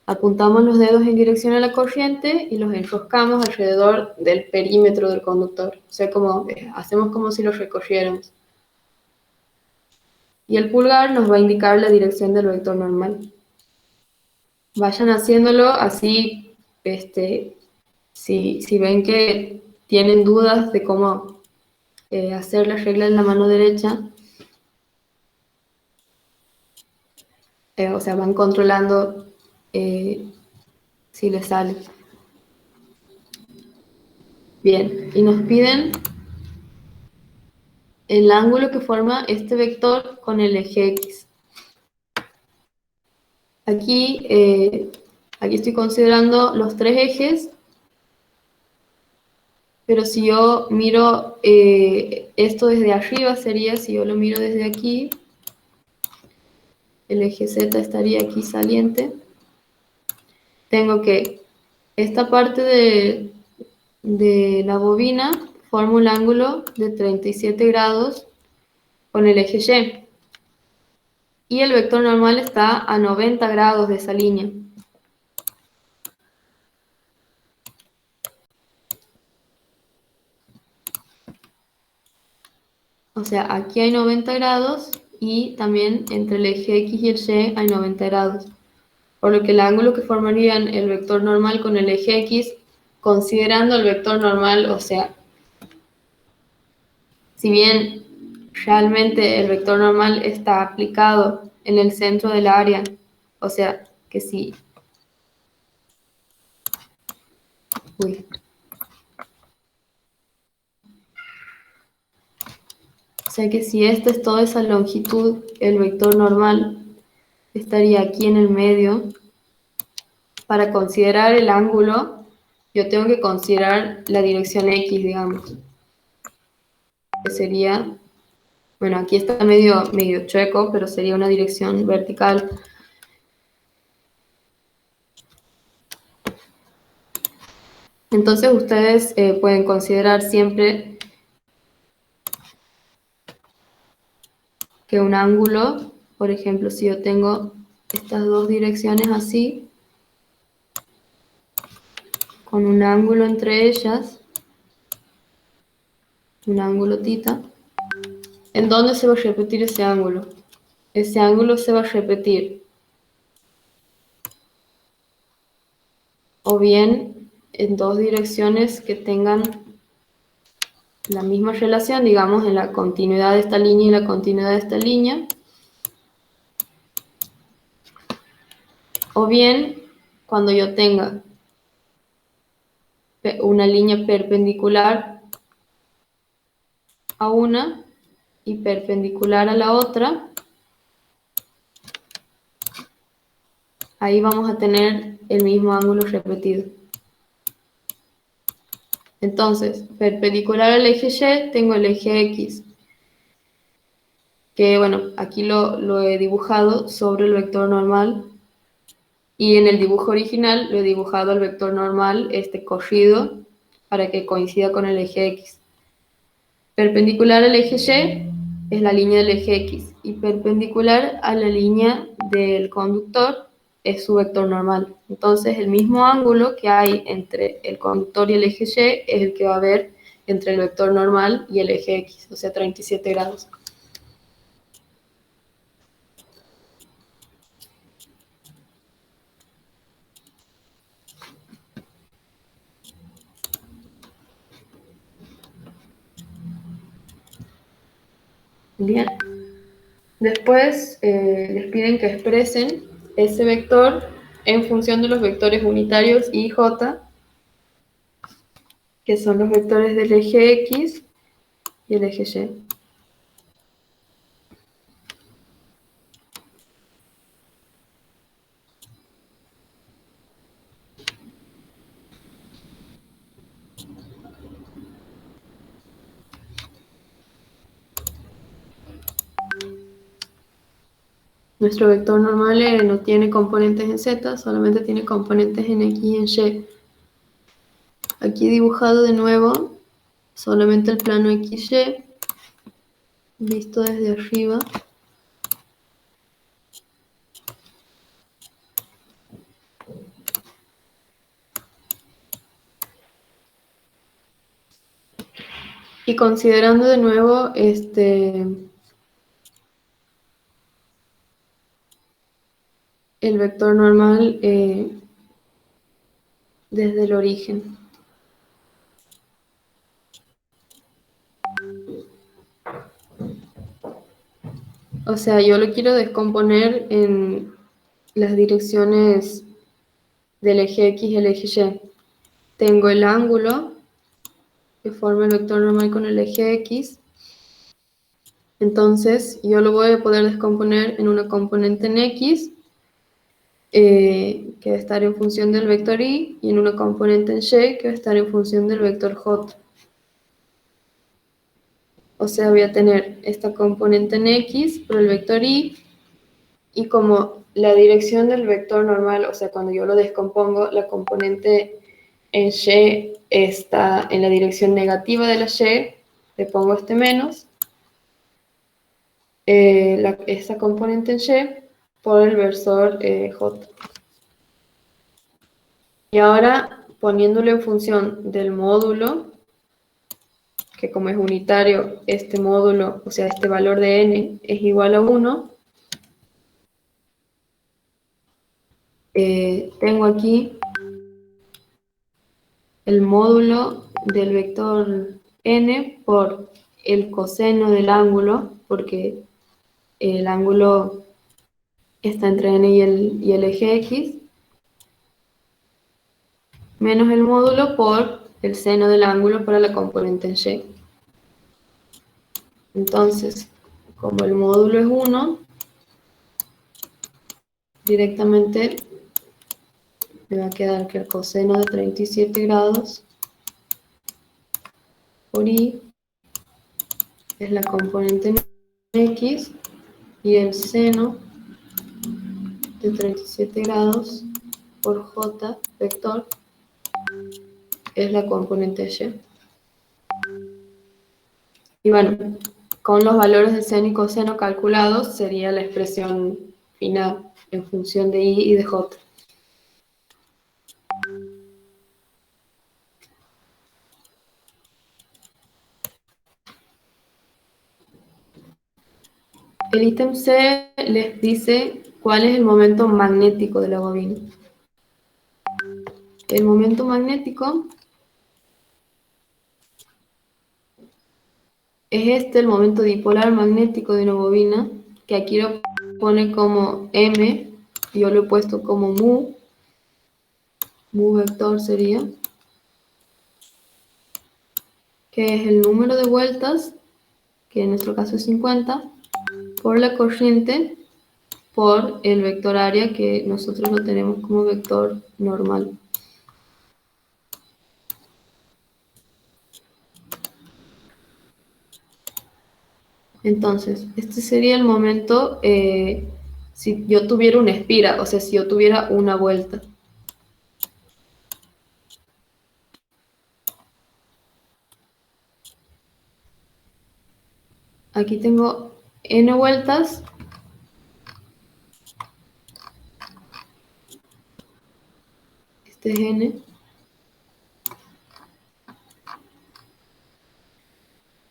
Apuntamos los dedos en dirección a la corriente y los enroscamos alrededor del perímetro del conductor. O sea, hacemos como si los recorriéramos. Y el pulgar nos va a indicar la dirección del vector normal. Vayan haciéndolo así, si ven que tienen dudas de cómo hacer la regla en la mano derecha, o sea, van controlando si les sale. Bien, y nos piden el ángulo que forma este vector con el eje X. Aquí estoy considerando los tres ejes, pero si yo miro esto desde arriba sería, si yo lo miro desde aquí, el eje Z estaría aquí saliente. Tengo que esta parte de la bobina forma un ángulo de 37 grados con el eje Y. Y el vector normal está a 90 grados de esa línea. O sea, aquí hay 90 grados y también entre el eje X y el Y hay 90 grados. Por lo que el ángulo que formarían el vector normal con el eje X, considerando el vector normal, o sea, si bien realmente el vector normal está aplicado en el centro del área, o sea, que si... Uy. O sea que si esta es toda esa longitud, el vector normal estaría aquí en el medio. Para considerar el ángulo, yo tengo que considerar la dirección X, digamos. Que sería, bueno, aquí está medio chueco, pero sería una dirección vertical. Entonces ustedes pueden considerar siempre que un ángulo, por ejemplo, si yo tengo estas dos direcciones así, con un ángulo entre ellas, un ángulo θ, ¿en dónde se va a repetir ese ángulo? Ese ángulo se va a repetir o bien en dos direcciones que tengan la misma relación, digamos, en la continuidad de esta línea y la continuidad de esta línea, o bien cuando yo tenga una línea perpendicular a una y perpendicular a la otra, ahí vamos a tener el mismo ángulo repetido. Entonces, perpendicular al eje Y tengo el eje X, que bueno, aquí lo he dibujado sobre el vector normal, y en el dibujo original lo he dibujado el vector normal corrido para que coincida con el eje X. Perpendicular al eje Y es la línea del eje X, y perpendicular a la línea del conductor es su vector normal. Entonces el mismo ángulo que hay entre el conductor y el eje Y es el que va a haber entre el vector normal y el eje X, o sea 37 grados. Bien. Después les piden que expresen ese vector en función de los vectores unitarios y j que son los vectores del eje X y el eje Y. Nuestro vector normal no tiene componentes en Z, solamente tiene componentes en X y en Y. Aquí dibujado de nuevo solamente el plano XY, visto desde arriba. Y considerando de nuevo el vector normal desde el origen. O sea, yo lo quiero descomponer en las direcciones del eje X y el eje Y. Tengo el ángulo que forma el vector normal con el eje X. Entonces, yo lo voy a poder descomponer en una componente en X, que va a estar en función del vector Y, y en una componente en Y, que va a estar en función del vector J. O sea, voy a tener esta componente en X por el vector Y, y como la dirección del vector normal, o sea, cuando yo lo descompongo, la componente en Y está en la dirección negativa de la Y, le pongo este menos, esta componente en Y por el versor J. Y ahora, poniéndolo en función del módulo, que como es unitario, este módulo, o sea, este valor de n es igual a 1, tengo aquí el módulo del vector n por el coseno del ángulo, porque el ángulo está entre n y el eje X, menos el módulo por el seno del ángulo para la componente en Y. Entonces, como el módulo es 1, directamente me va a quedar que el coseno de 37 grados por Y es la componente en X, y el seno de 37 grados por J vector es la componente Y. Y bueno, con los valores de seno y coseno calculados sería la expresión final en función de Y y de J. El ítem C les dice cuál es el momento magnético de la bobina. El momento magnético es el momento dipolar magnético de una bobina, que aquí lo pone como M, yo lo he puesto como mu vector sería, que es el número de vueltas, que en nuestro caso es 50, por la corriente, por el vector área, que nosotros lo tenemos como vector normal. Entonces, este sería el momento si yo tuviera una espira, o sea, si yo tuviera una vuelta. Aquí tengo n vueltas. Este es n.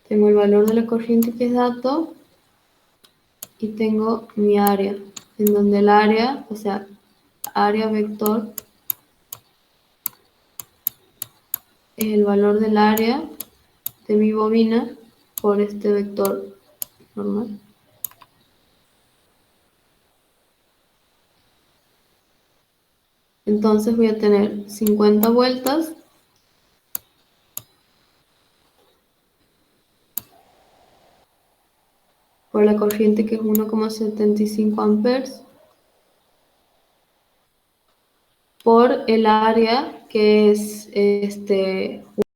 Tengo el valor de la corriente que es dato. Y tengo mi área, en donde el área, o sea, área vector, es el valor del área de mi bobina por este vector normal. Entonces voy a tener 50 vueltas por la corriente que es 1,75 amperes por el área que es